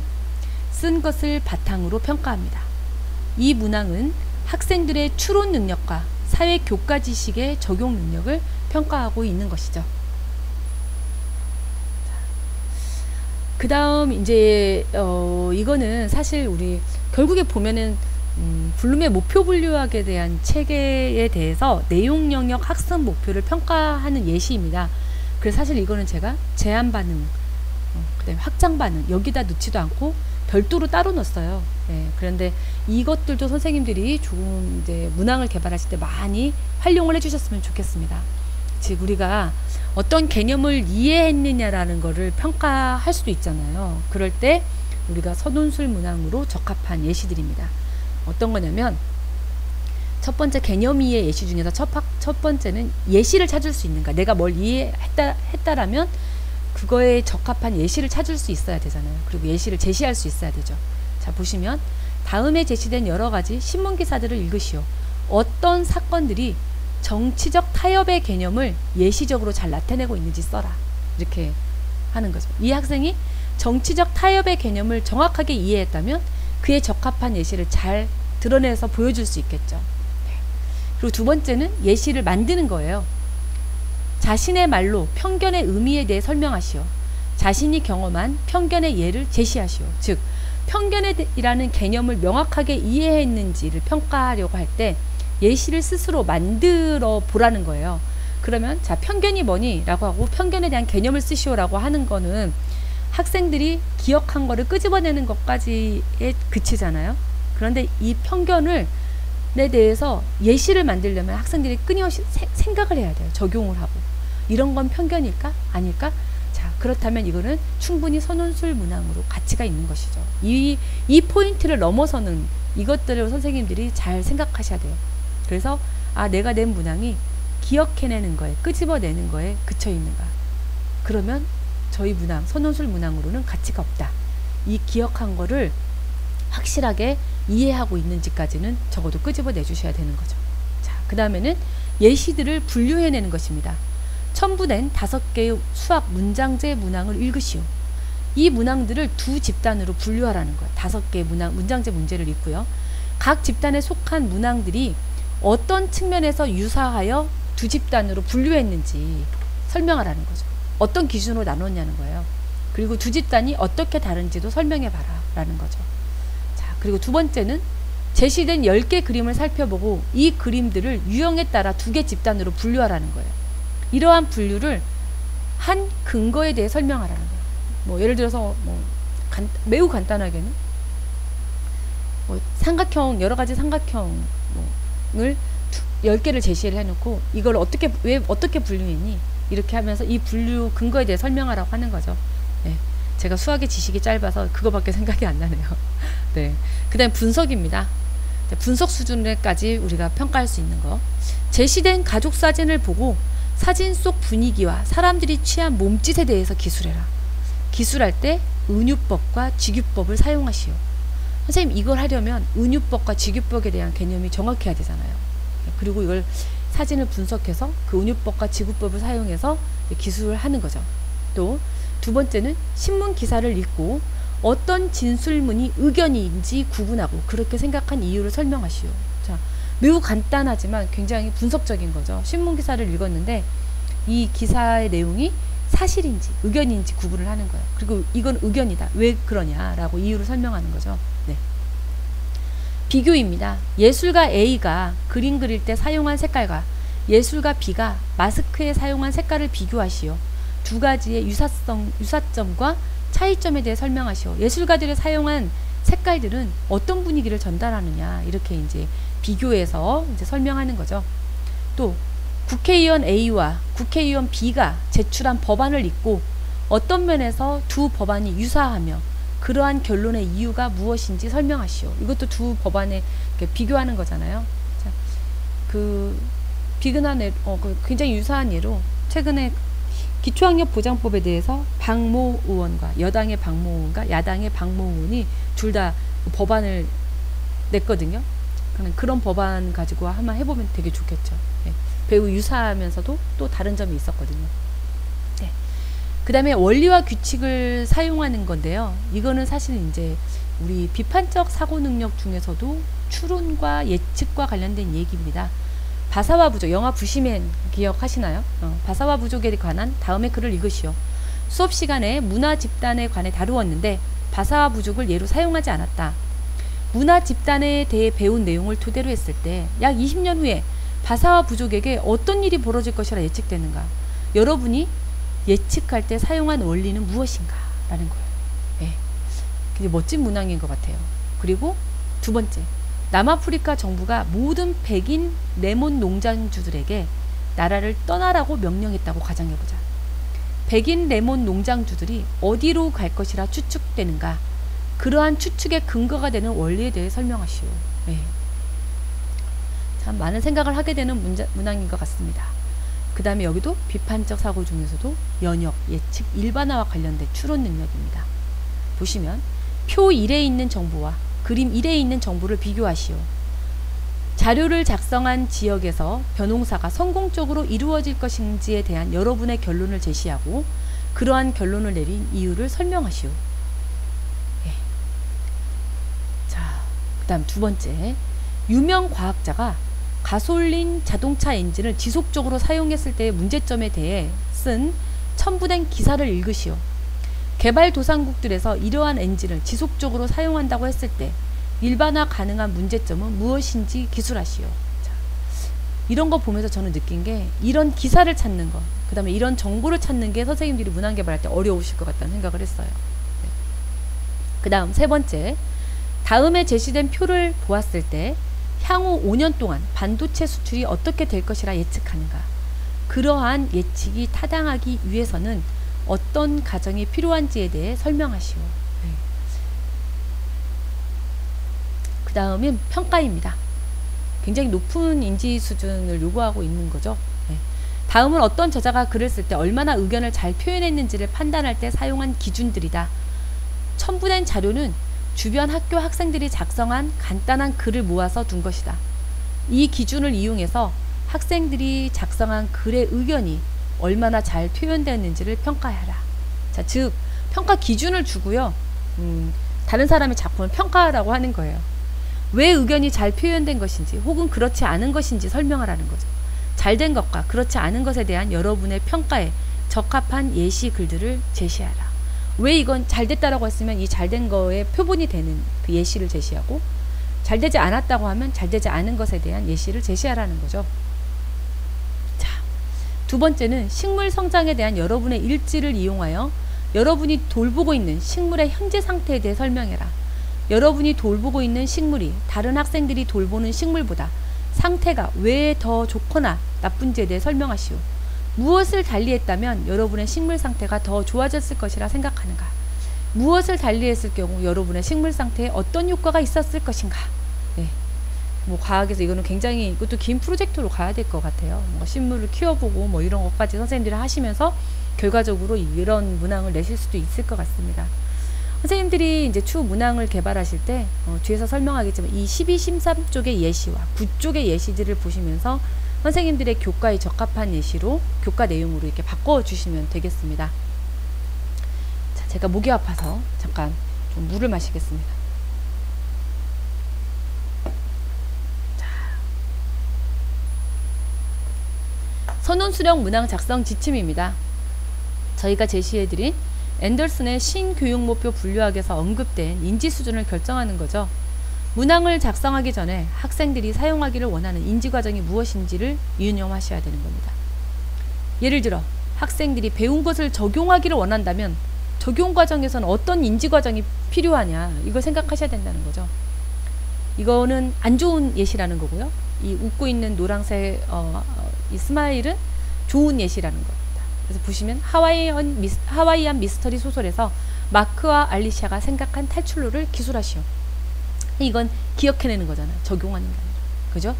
[SPEAKER 1] 쓴 것을 바탕으로 평가합니다. 이 문항은 학생들의 추론 능력과 사회 교과 지식의 적용 능력을 평가하고 있는 것이죠. 그 다음 이제 이거는 사실 우리 결국에 보면은 블룸의 목표 분류학에 대한 체계에 대해서 내용 영역 학습 목표를 평가하는 예시입니다. 그래서 사실 이거는 제가 제한 반응, 그다음에 확장 반응 여기다 넣지도 않고 별도로 따로 넣었어요. 네, 그런데 이것들도 선생님들이 조금 이제 문항을 개발하실 때 많이 활용을 해주셨으면 좋겠습니다. 즉 우리가 어떤 개념을 이해했느냐라는 것을 평가할 수도 있잖아요. 그럴 때 우리가 선논술 문항으로 적합한 예시들입니다. 어떤 거냐면 첫 번째 개념 이해 예시 중에서 첫 번째는 예시를 찾을 수 있는가. 내가 뭘 이해했다라면 그거에 적합한 예시를 찾을 수 있어야 되잖아요. 그리고 예시를 제시할 수 있어야 되죠. 자, 보시면 다음에 제시된 여러 가지 신문 기사들을 읽으시오. 어떤 사건들이 정치적 타협의 개념을 예시적으로 잘 나타내고 있는지 써라. 이렇게 하는 거죠. 이 학생이 정치적 타협의 개념을 정확하게 이해했다면 그에 적합한 예시를 잘 드러내서 보여줄 수 있겠죠. 그리고 두 번째는 예시를 만드는 거예요. 자신의 말로 편견의 의미에 대해 설명하시오. 자신이 경험한 편견의 예를 제시하시오. 즉 편견이라는 개념을 명확하게 이해했는지를 평가하려고 할 때 예시를 스스로 만들어 보라는 거예요. 그러면 자, 편견이 뭐니? 라고 하고 편견에 대한 개념을 쓰시오라고 하는 거는 학생들이 기억한 거를 끄집어내는 것까지에 그치잖아요. 그런데 이 편견을 에 대해서 예시를 만들려면 학생들이 끊임없이 생각을 해야 돼요. 적용을 하고. 이런 건 편견일까? 아닐까? 자, 그렇다면 이거는 충분히 선논술 문항으로 가치가 있는 것이죠. 이 포인트를 넘어서는 이것들을 선생님들이 잘 생각하셔야 돼요. 그래서 내가 낸 문항이 기억해내는 거에, 끄집어내는 거에 그쳐 있는가. 그러면 저희 문항, 선논술 문항으로는 가치가 없다. 이 기억한 거를 확실하게 이해하고 있는지까지는 적어도 끄집어내 주셔야 되는 거죠. 자, 그 다음에는 예시들을 분류해내는 것입니다. 첨부된 5개의 수학 문장제 문항을 읽으시오. 이 문항들을 두 집단으로 분류하라는 거예요. 5개의 문장제 문제를 읽고요. 각 집단에 속한 문항들이 어떤 측면에서 유사하여 두 집단으로 분류했는지 설명하라는 거죠. 어떤 기준으로 나눴냐는 거예요. 그리고 두 집단이 어떻게 다른지도 설명해봐라 라는 거죠. 그리고 두 번째는 제시된 10개 그림을 살펴보고 이 그림들을 유형에 따라 2개 집단으로 분류하라는 거예요. 이러한 분류를 한 근거에 대해 설명하라는 거예요. 뭐 예를 들어서 매우 간단하게는 삼각형, 여러 가지 삼각형을 10개를 제시를 해놓고 이걸 왜 어떻게 분류했니? 이렇게 하면서 이 분류 근거에 대해 설명하라고 하는 거죠. 네. 제가 수학의 지식이 짧아서 그거밖에 생각이 안 나네요. 네. 그 다음 분석입니다. 분석 수준까지 우리가 평가할 수 있는 거. 제시된 가족 사진을 보고 사진 속 분위기와 사람들이 취한 몸짓에 대해서 기술해라. 기술할 때 은유법과 직유법을 사용하시오. 선생님, 이걸 하려면 은유법과 직유법에 대한 개념이 정확해야 되잖아요. 그리고 이걸 사진을 분석해서 그 은유법과 직유법을 사용해서 기술을 하는 거죠. 또 두 번째는 신문 기사를 읽고 어떤 진술문이 의견인지 구분하고 그렇게 생각한 이유를 설명하시오. 자, 매우 간단하지만 굉장히 분석적인 거죠. 신문 기사를 읽었는데 이 기사의 내용이 사실인지 의견인지 구분을 하는 거예요. 그리고 이건 의견이다. 왜 그러냐라고 이유를 설명하는 거죠. 네. 비교입니다. 예술가 A가 그림 그릴 때 사용한 색깔과 예술가 B가 마스크에 사용한 색깔을 비교하시오. 두 가지의 유사점과 차이점에 대해 설명하시오. 예술가들이 사용한 색깔들은 어떤 분위기를 전달하느냐, 이렇게 이제 비교해서 이제 설명하는 거죠. 또 국회의원 A와 국회의원 B가 제출한 법안을 읽고 어떤 면에서 두 법안이 유사하며 그러한 결론의 이유가 무엇인지 설명하시오. 이것도 두 법안에 비교하는 거잖아요. 자, 굉장히 유사한 예로 최근에 기초학력 보장법에 대해서 박모 의원과 여당의 박모 의원과 야당의 박모 의원이 둘 다 법안을 냈거든요. 그런 법안 가지고 한번 해보면 되게 좋겠죠. 네. 매우 유사하면서도 또 다른 점이 있었거든요. 네. 그 다음에 원리와 규칙을 사용하는 건데요. 이거는 사실 이제 우리 비판적 사고 능력 중에서도 추론과 예측과 관련된 얘기입니다. 바사와 부족, 영화 부시맨 기억하시나요? 바사와 부족에 관한 다음의 글을 읽으시오. 수업 시간에 문화 집단에 관해 다루었는데 바사와 부족을 예로 사용하지 않았다. 문화 집단에 대해 배운 내용을 토대로 했을 때 약 20년 후에 바사와 부족에게 어떤 일이 벌어질 것이라 예측되는가? 여러분이 예측할 때 사용한 원리는 무엇인가? 라는 거예요. 네. 굉장히 멋진 문항인 것 같아요. 그리고 두 번째, 남아프리카 정부가 모든 백인 레몬 농장주들에게 나라를 떠나라고 명령했다고 가정해보자. 백인 레몬 농장주들이 어디로 갈 것이라 추측되는가? 그러한 추측의 근거가 되는 원리에 대해 설명하시오. 네. 참 많은 생각을 하게 되는 문항인 것 같습니다. 그 다음에 여기도 비판적 사고 중에서도 연역, 예측, 일반화와 관련된 추론 능력입니다. 보시면 표 1에 있는 정보와 그림 1에 있는 정보를 비교하시오. 자료를 작성한 지역에서 벼농사가 성공적으로 이루어질 것인지에 대한 여러분의 결론을 제시하고 그러한 결론을 내린 이유를 설명하시오. 네. 자, 그 다음 두 번째, 유명 과학자가 가솔린 자동차 엔진을 지속적으로 사용했을 때의 문제점에 대해 쓴 첨부된 기사를 읽으시오. 개발도상국들에서 이러한 엔진을 지속적으로 사용한다고 했을 때 일반화 가능한 문제점은 무엇인지 기술하시오. 자, 이런 거 보면서 저는 느낀 게 이런 기사를 찾는 거, 그 다음에 이런 정보를 찾는 게 선생님들이 문항 개발할 때 어려우실 것 같다는 생각을 했어요. 네. 그 다음 세 번째, 다음에 제시된 표를 보았을 때 향후 5년 동안 반도체 수출이 어떻게 될 것이라 예측하는가? 그러한 예측이 타당하기 위해서는 어떤 가정이 필요한지에 대해 설명하시오. 네. 그 다음은 평가입니다. 굉장히 높은 인지 수준을 요구하고 있는 거죠. 네. 다음은 어떤 저자가 글을 쓸 때 얼마나 의견을 잘 표현했는지를 판단할 때 사용한 기준들이다. 첨부된 자료는 주변 학교 학생들이 작성한 간단한 글을 모아서 둔 것이다. 이 기준을 이용해서 학생들이 작성한 글의 의견이 얼마나 잘 표현되었는지를 평가하라. 자, 즉 평가 기준을 주고요. 다른 사람의 작품을 평가하라고 하는 거예요. 왜 의견이 잘 표현된 것인지 혹은 그렇지 않은 것인지 설명하라는 거죠. 잘된 것과 그렇지 않은 것에 대한 여러분의 평가에 적합한 예시 글들을 제시하라. 왜 이건 잘됐다라고 했으면 이 잘된 거에 표본이 되는 그 예시를 제시하고, 잘되지 않았다고 하면 잘되지 않은 것에 대한 예시를 제시하라는 거죠. 자, 두 번째는 식물 성장에 대한 여러분의 일지를 이용하여 여러분이 돌보고 있는 식물의 현재 상태에 대해 설명해라. 여러분이 돌보고 있는 식물이 다른 학생들이 돌보는 식물보다 상태가 왜 더 좋거나 나쁜지에 대해 설명하시오. 무엇을 달리했다면 여러분의 식물 상태가 더 좋아졌을 것이라 생각하는가? 무엇을 달리했을 경우 여러분의 식물 상태에 어떤 효과가 있었을 것인가? 네. 뭐 과학에서 이거는 굉장히 이것도 긴 프로젝트로 가야 될 것 같아요. 뭐 식물을 키워보고 뭐 이런 것까지 선생님들이 하시면서 결과적으로 이런 문항을 내실 수도 있을 것 같습니다. 선생님들이 이제 추후 문항을 개발하실 때 뒤에서 설명하겠지만 이 12, 13 쪽의 예시와 9 쪽의 예시들을 보시면서 선생님들의 교과에 적합한 예시로 교과 내용으로 이렇게 바꿔주시면 되겠습니다. 자, 제가 목이 아파서 잠깐 좀 물을 마시겠습니다. 자, 선언수령 문항 작성 지침입니다. 저희가 제시해드린 앤더슨의 신교육목표 분류학에서 언급된 인지 수준을 결정하는 거죠. 문항을 작성하기 전에 학생들이 사용하기를 원하는 인지과정이 무엇인지를 유념하셔야 되는 겁니다. 예를 들어 학생들이 배운 것을 적용하기를 원한다면 적용과정에서는 어떤 인지과정이 필요하냐, 이걸 생각하셔야 된다는 거죠. 이거는 안 좋은 예시라는 거고요. 이 웃고 있는 노란색 이 스마일은 좋은 예시라는 겁니다. 그래서 보시면 하와이안 미스터리 소설에서 마크와 알리샤가 생각한 탈출로를 기술하시오. 이건 기억해내는 거잖아요. 적용하는 게 아니라. 그죠?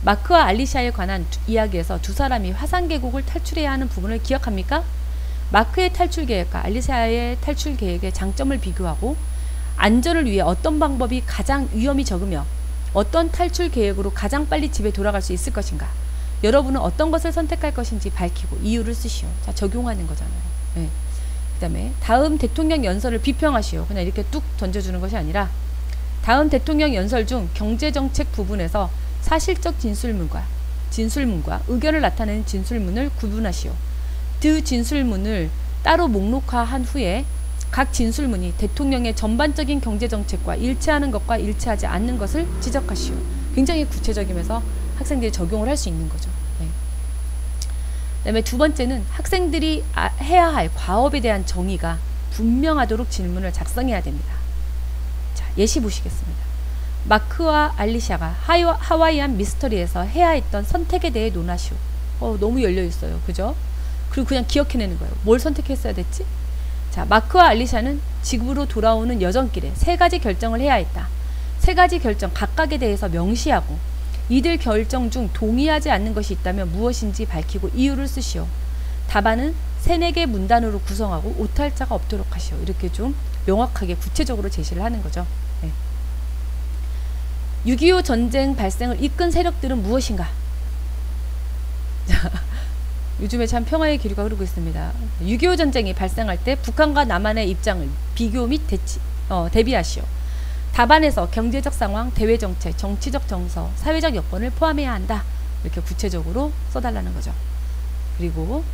[SPEAKER 1] 마크와 알리샤에 관한 이야기에서 두 사람이 화산 계곡을 탈출해야 하는 부분을 기억합니까? 마크의 탈출 계획과 알리샤의 탈출 계획의 장점을 비교하고 안전을 위해 어떤 방법이 가장 위험이 적으며 어떤 탈출 계획으로 가장 빨리 집에 돌아갈 수 있을 것인가? 여러분은 어떤 것을 선택할 것인지 밝히고 이유를 쓰시오. 자, 적용하는 거잖아요. 네. 그 다음에 다음 대통령 연설을 비평하시오. 그냥 이렇게 뚝 던져주는 것이 아니라 다음 대통령 연설 중 경제정책 부분에서 사실적 진술문과 의견을 나타내는 진술문을 구분하시오. 그 진술문을 따로 목록화한 후에 각 진술문이 대통령의 전반적인 경제정책과 일치하는 것과 일치하지 않는 것을 지적하시오. 굉장히 구체적이면서 학생들이 적용을 할 수 있는 거죠. 네. 그 다음에 두 번째는 학생들이 해야 할 과업에 대한 정의가 분명하도록 질문을 작성해야 됩니다. 자, 예시 보시겠습니다. 마크와 알리샤가 하와이안 미스터리에서 해야 했던 선택에 대해 논하시오. 너무 열려 있어요. 그죠? 그리고 그냥 기억해내는 거예요. 뭘 선택했어야 됐지? 자, 마크와 알리샤는 지구로 돌아오는 여정길에 3가지 결정을 해야 했다. 3가지 결정 각각에 대해서 명시하고 이들 결정 중 동의하지 않는 것이 있다면 무엇인지 밝히고 이유를 쓰시오. 답안은 3-4개 문단으로 구성하고 오탈자가 없도록 하시오. 이렇게 좀 명확하게 구체적으로 제시를 하는 거죠. 네. 6.25 전쟁 발생을 이끈 세력들은 무엇인가? 요즘에 참 평화의 기류가 흐르고 있습니다. 6.25 전쟁이 발생할 때 북한과 남한의 입장을 비교 및 대비하시오. 답안에서 경제적 상황, 대외정책, 정치적 정서, 사회적 여건을 포함해야 한다. 이렇게 구체적으로 써달라는 거죠. 그리고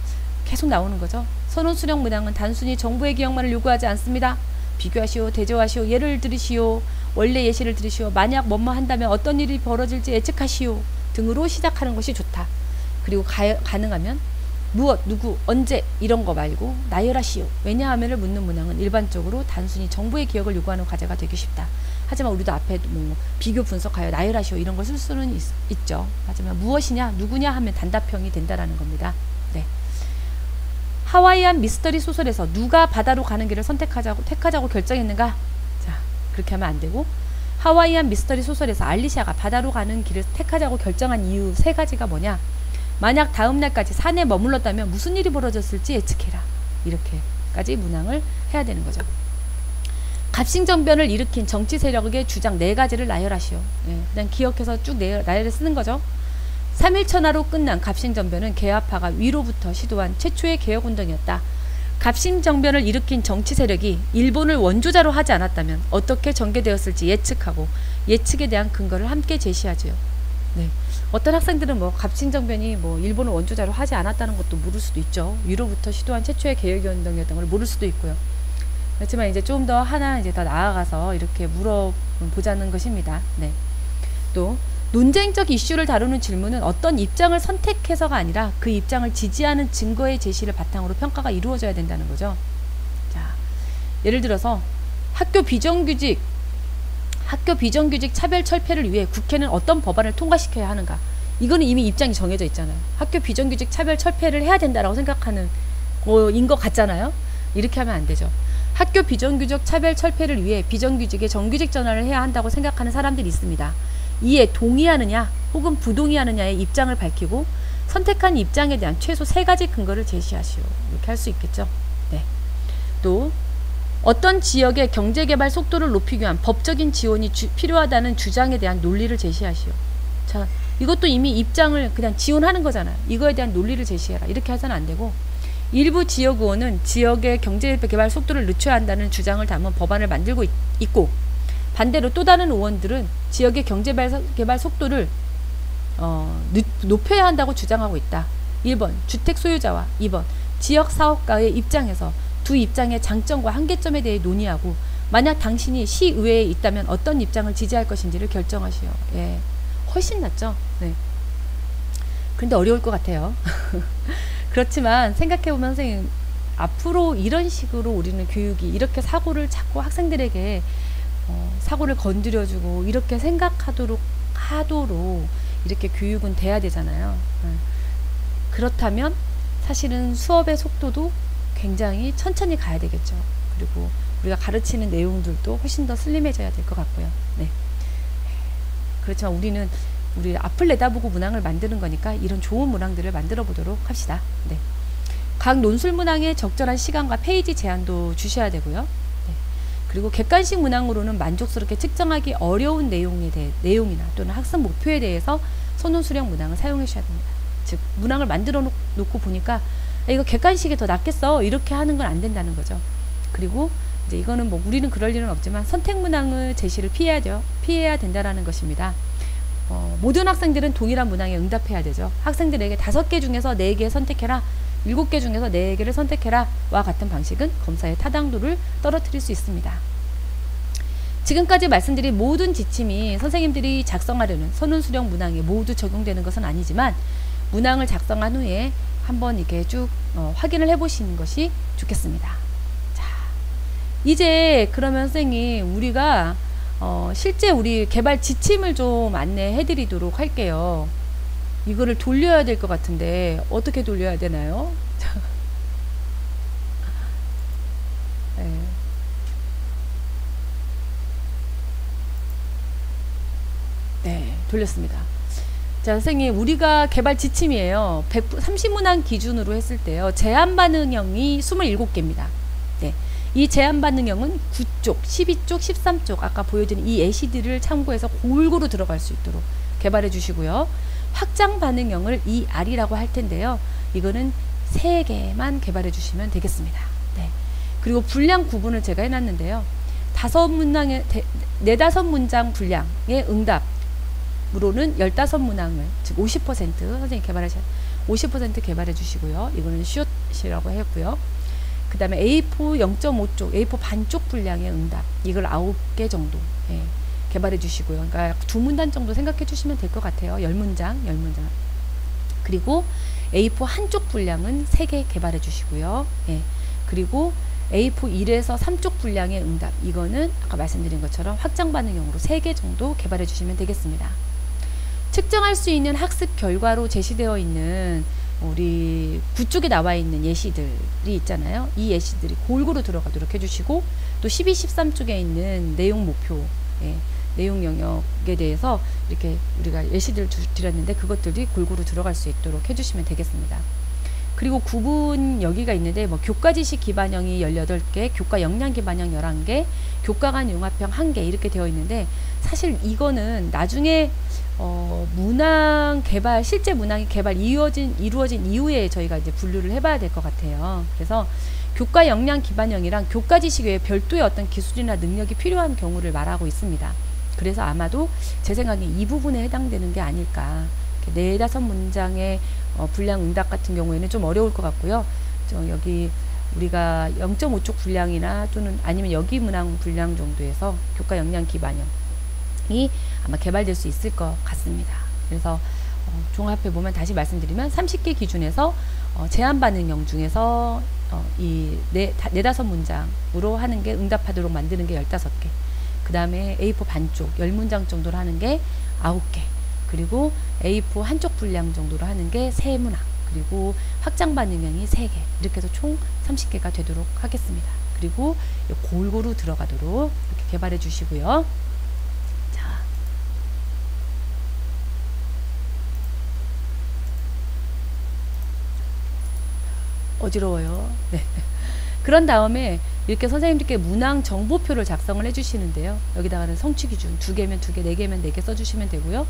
[SPEAKER 1] 계속 나오는 거죠. 선언수령 문항은 단순히 정부의 기억만을 요구하지 않습니다. 비교하시오, 대조하시오, 예를 들으시오, 원래 예시를 들으시오, 만약 뭐뭐 한다면 어떤 일이 벌어질지 예측하시오 등으로 시작하는 것이 좋다. 그리고 가능하면 무엇, 누구, 언제 이런 거 말고 나열하시오. 왜냐하면을 묻는 문항은 일반적으로 단순히 정부의 기억을 요구하는 과제가 되기 쉽다. 하지만 우리도 앞에 뭐 비교 분석하여 나열하시오 이런 걸 쓸 수는 있죠. 하지만 무엇이냐, 누구냐 하면 단답형이 된다라는 겁니다. 네. 하와이안 미스터리 소설에서 누가 바다로 가는 길을 택하자고 결정했는가? 자, 그렇게 하면 안 되고, 하와이안 미스터리 소설에서 알리샤가 바다로 가는 길을 택하자고 결정한 이유 3가지가 뭐냐? 만약 다음날까지 산에 머물렀다면 무슨 일이 벌어졌을지 예측해라. 이렇게까지 문항을 해야 되는 거죠. 갑신정변을 일으킨 정치 세력의 주장 4가지를 나열하시오. 예, 그냥 기억해서 쭉 나열을 쓰는 거죠. 3.1천하로 끝난 갑신정변은 개화파가 위로부터 시도한 최초의 개혁운동이었다. 갑신정변을 일으킨 정치 세력이 일본을 원조자로 하지 않았다면 어떻게 전개되었을지 예측하고 예측에 대한 근거를 함께 제시하지요. 네. 어떤 학생들은 뭐 갑신정변이 뭐 일본을 원조자로 하지 않았다는 것도 모를 수도 있죠. 위로부터 시도한 최초의 개혁운동이었던 걸 모를 수도 있고요. 그렇지만 이제 좀 더 하나 이제 더 나아가서 이렇게 물어보자는 것입니다. 네. 또 논쟁적 이슈를 다루는 질문은 어떤 입장을 선택해서가 아니라 그 입장을 지지하는 증거의 제시를 바탕으로 평가가 이루어져야 된다는 거죠. 자, 예를 들어서 학교 비정규직 차별 철폐를 위해 국회는 어떤 법안을 통과시켜야 하는가? 이거는 이미 입장이 정해져 있잖아요. 학교 비정규직 차별 철폐를 해야 된다라고 생각하는 인 것 같잖아요. 이렇게 하면 안 되죠. 학교 비정규직 차별 철폐를 위해 비정규직의 정규직 전환을 해야 한다고 생각하는 사람들이 있습니다. 이에 동의하느냐 혹은 부동의하느냐의 입장을 밝히고 선택한 입장에 대한 최소 3가지 근거를 제시하시오. 이렇게 할 수 있겠죠. 네. 또 어떤 지역의 경제개발 속도를 높이기 위한 법적인 지원이 필요하다는 주장에 대한 논리를 제시하시오. 자, 이것도 이미 입장을 그냥 지원하는 거잖아요. 이거에 대한 논리를 제시해라. 이렇게 해서는 안 되고, 일부 지역 의원은 지역의 경제개발 속도를 늦춰야 한다는 주장을 담은 법안을 만들고 있고, 반대로 또 다른 의원들은 지역의 경제개발 속도를 높여야 한다고 주장하고 있다. 1번 주택 소유자와 2번 지역 사업가의 입장에서 두 입장의 장점과 한계점에 대해 논의하고 만약 당신이 시의회에 있다면 어떤 입장을 지지할 것인지를 결정하시오. 예, 훨씬 낫죠. 네. 그런데 어려울 것 같아요. 그렇지만 생각해보면 선생님, 앞으로 이런 식으로 우리는 교육이 이렇게 사고를 자꾸 학생들에게 사고를 건드려주고 이렇게 생각하도록 이렇게 교육은 돼야 되잖아요. 그렇다면 사실은 수업의 속도도 굉장히 천천히 가야 되겠죠. 그리고 우리가 가르치는 내용들도 훨씬 더 슬림해져야 될 것 같고요. 네. 그렇지만 우리는 우리 앞을 내다보고 문항을 만드는 거니까 이런 좋은 문항들을 만들어 보도록 합시다. 네. 각 논술 문항에 적절한 시간과 페이지 제한도 주셔야 되고요. 네. 그리고 객관식 문항으로는 만족스럽게 측정하기 어려운 내용이나 또는 학습 목표에 대해서 선논수령 문항을 사용해 주셔야 됩니다. 즉 문항을 만들어 놓고 보니까 이거 객관식이 더 낫겠어 이렇게 하는 건 안 된다는 거죠. 그리고 이제 이거는 뭐 우리는 그럴 일은 없지만 선택 문항의 제시를 피해야 된다라는 것입니다. 모든 학생들은 동일한 문항에 응답해야 되죠. 학생들에게 5개 중에서 4개 선택해라, 7개 중에서 4개를 선택해라 와 같은 방식은 검사의 타당도를 떨어뜨릴 수 있습니다. 지금까지 말씀드린 모든 지침이 선생님들이 작성하려는 선언수령 문항에 모두 적용되는 것은 아니지만 문항을 작성한 후에 한번 이렇게 쭉 확인을 해 보시는 것이 좋겠습니다. 자, 이제 그러면 선생님 우리가 실제 우리 개발 지침을 좀 안내해 드리도록 할게요. 이거를 돌려야 될 것 같은데 어떻게 돌려야 되나요? 네. 네, 돌렸습니다. 자, 선생님, 우리가 개발 지침이에요. 30문항 기준으로 했을 때요. 제한 반응형이 27개입니다. 네. 이 제한 반응형은 9쪽, 12쪽, 13쪽 아까 보여드린 이 예시들을 참고해서 골고루 들어갈 수 있도록 개발해 주시고요. 확장 반응형을 ER이라고 할 텐데요. 이거는 3개만 개발해 주시면 되겠습니다. 네. 그리고 분량 구분을 제가 해놨는데요. 5문항의 4-5문장 분량의 응답으로는 15문항을 즉 50% 선생님 개발하셔 50% 개발해 주시고요. 이거는 숏이라고 했고요. 그 다음에 A4 0.5쪽, A4 반쪽 분량의 응답 이걸 9개 정도 개발해 주시고요. 그러니까 2문단 정도 생각해 주시면 될 것 같아요. 10문장. 그리고 A4 한쪽 분량은 3개 개발해 주시고요. 그리고 A4 1에서 3쪽 분량의 응답 이거는 아까 말씀드린 것처럼 확장 반응형으로 3개 정도 개발해 주시면 되겠습니다. 측정할 수 있는 학습 결과로 제시되어 있는 우리 9쪽에 나와 있는 예시들이 있잖아요. 이 예시들이 골고루 들어가도록 해주시고 또 12, 13쪽에 있는 내용 목표 내용 영역에 대해서 이렇게 우리가 예시들을 드렸는데 그것들이 골고루 들어갈 수 있도록 해주시면 되겠습니다. 그리고 구분 여기가 있는데 뭐 교과 지식 기반형이 18개, 교과 역량 기반형 11개, 교과 간 융합형 1개 이렇게 되어 있는데 사실 이거는 나중에 문항 개발, 실제 문항이 개발 이루어진 이후에 저희가 이제 분류를 해봐야 될 것 같아요. 그래서 교과 역량 기반형이랑 교과 지식 외에 별도의 어떤 기술이나 능력이 필요한 경우를 말하고 있습니다. 그래서 아마도 제 생각에 이 부분에 해당되는 게 아닐까. 4-5문장의 분량 응답 같은 경우에는 좀 어려울 것 같고요. 여기 우리가 0.5쪽 분량이나 또는 아니면 여기 문항 분량 정도에서 교과 역량 기반형이 아마 개발될 수 있을 것 같습니다. 그래서 종합해 보면 다시 말씀드리면 30개 기준에서 제한 반응형 중에서 이 4-5문장으로 하는 게 응답하도록 만드는 게 15개, 그 다음에 A4 반쪽 10문장 정도로 하는 게 9개, 그리고 A4 한쪽 분량 정도로 하는 게 3문항, 그리고 확장 반응형이 3개, 이렇게 해서 총 30개가 되도록 하겠습니다. 그리고 골고루 들어가도록 이렇게 개발해 주시고요. 자, 어지러워요. 네. 그런 다음에 이렇게 선생님들께 문항 정보표를 작성을 해주시는데요. 여기다가는 성취 기준 2개면 2개, 4개면 4개 써주시면 되고요.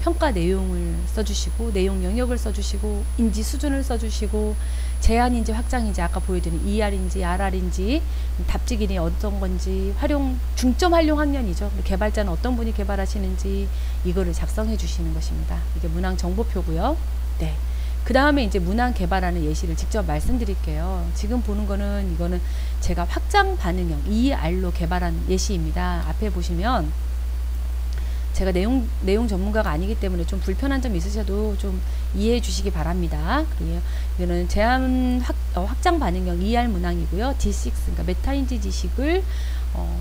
[SPEAKER 1] 평가 내용을 써주시고, 내용 영역을 써주시고, 인지 수준을 써주시고, 제한인지 확장인지 아까 보여드린 ER인지 RR인지, 답지 기능이 어떤 건지, 중점 활용 학년이죠. 개발자는 어떤 분이 개발하시는지 이거를 작성해 주시는 것입니다. 이게 문항 정보표고요. 네. 그 다음에 이제 문항 개발하는 예시를 직접 말씀드릴게요. 지금 보는 거는 이거는 제가 확장 반응형 ER로 개발한 예시입니다. 앞에 보시면 제가 내용 전문가가 아니기 때문에 좀 불편한 점 있으셔도 좀 이해해 주시기 바랍니다. 그리고 이거는 제한 확장 반응형 ER 문항이고요. D6, 그러니까 메타인지 지식을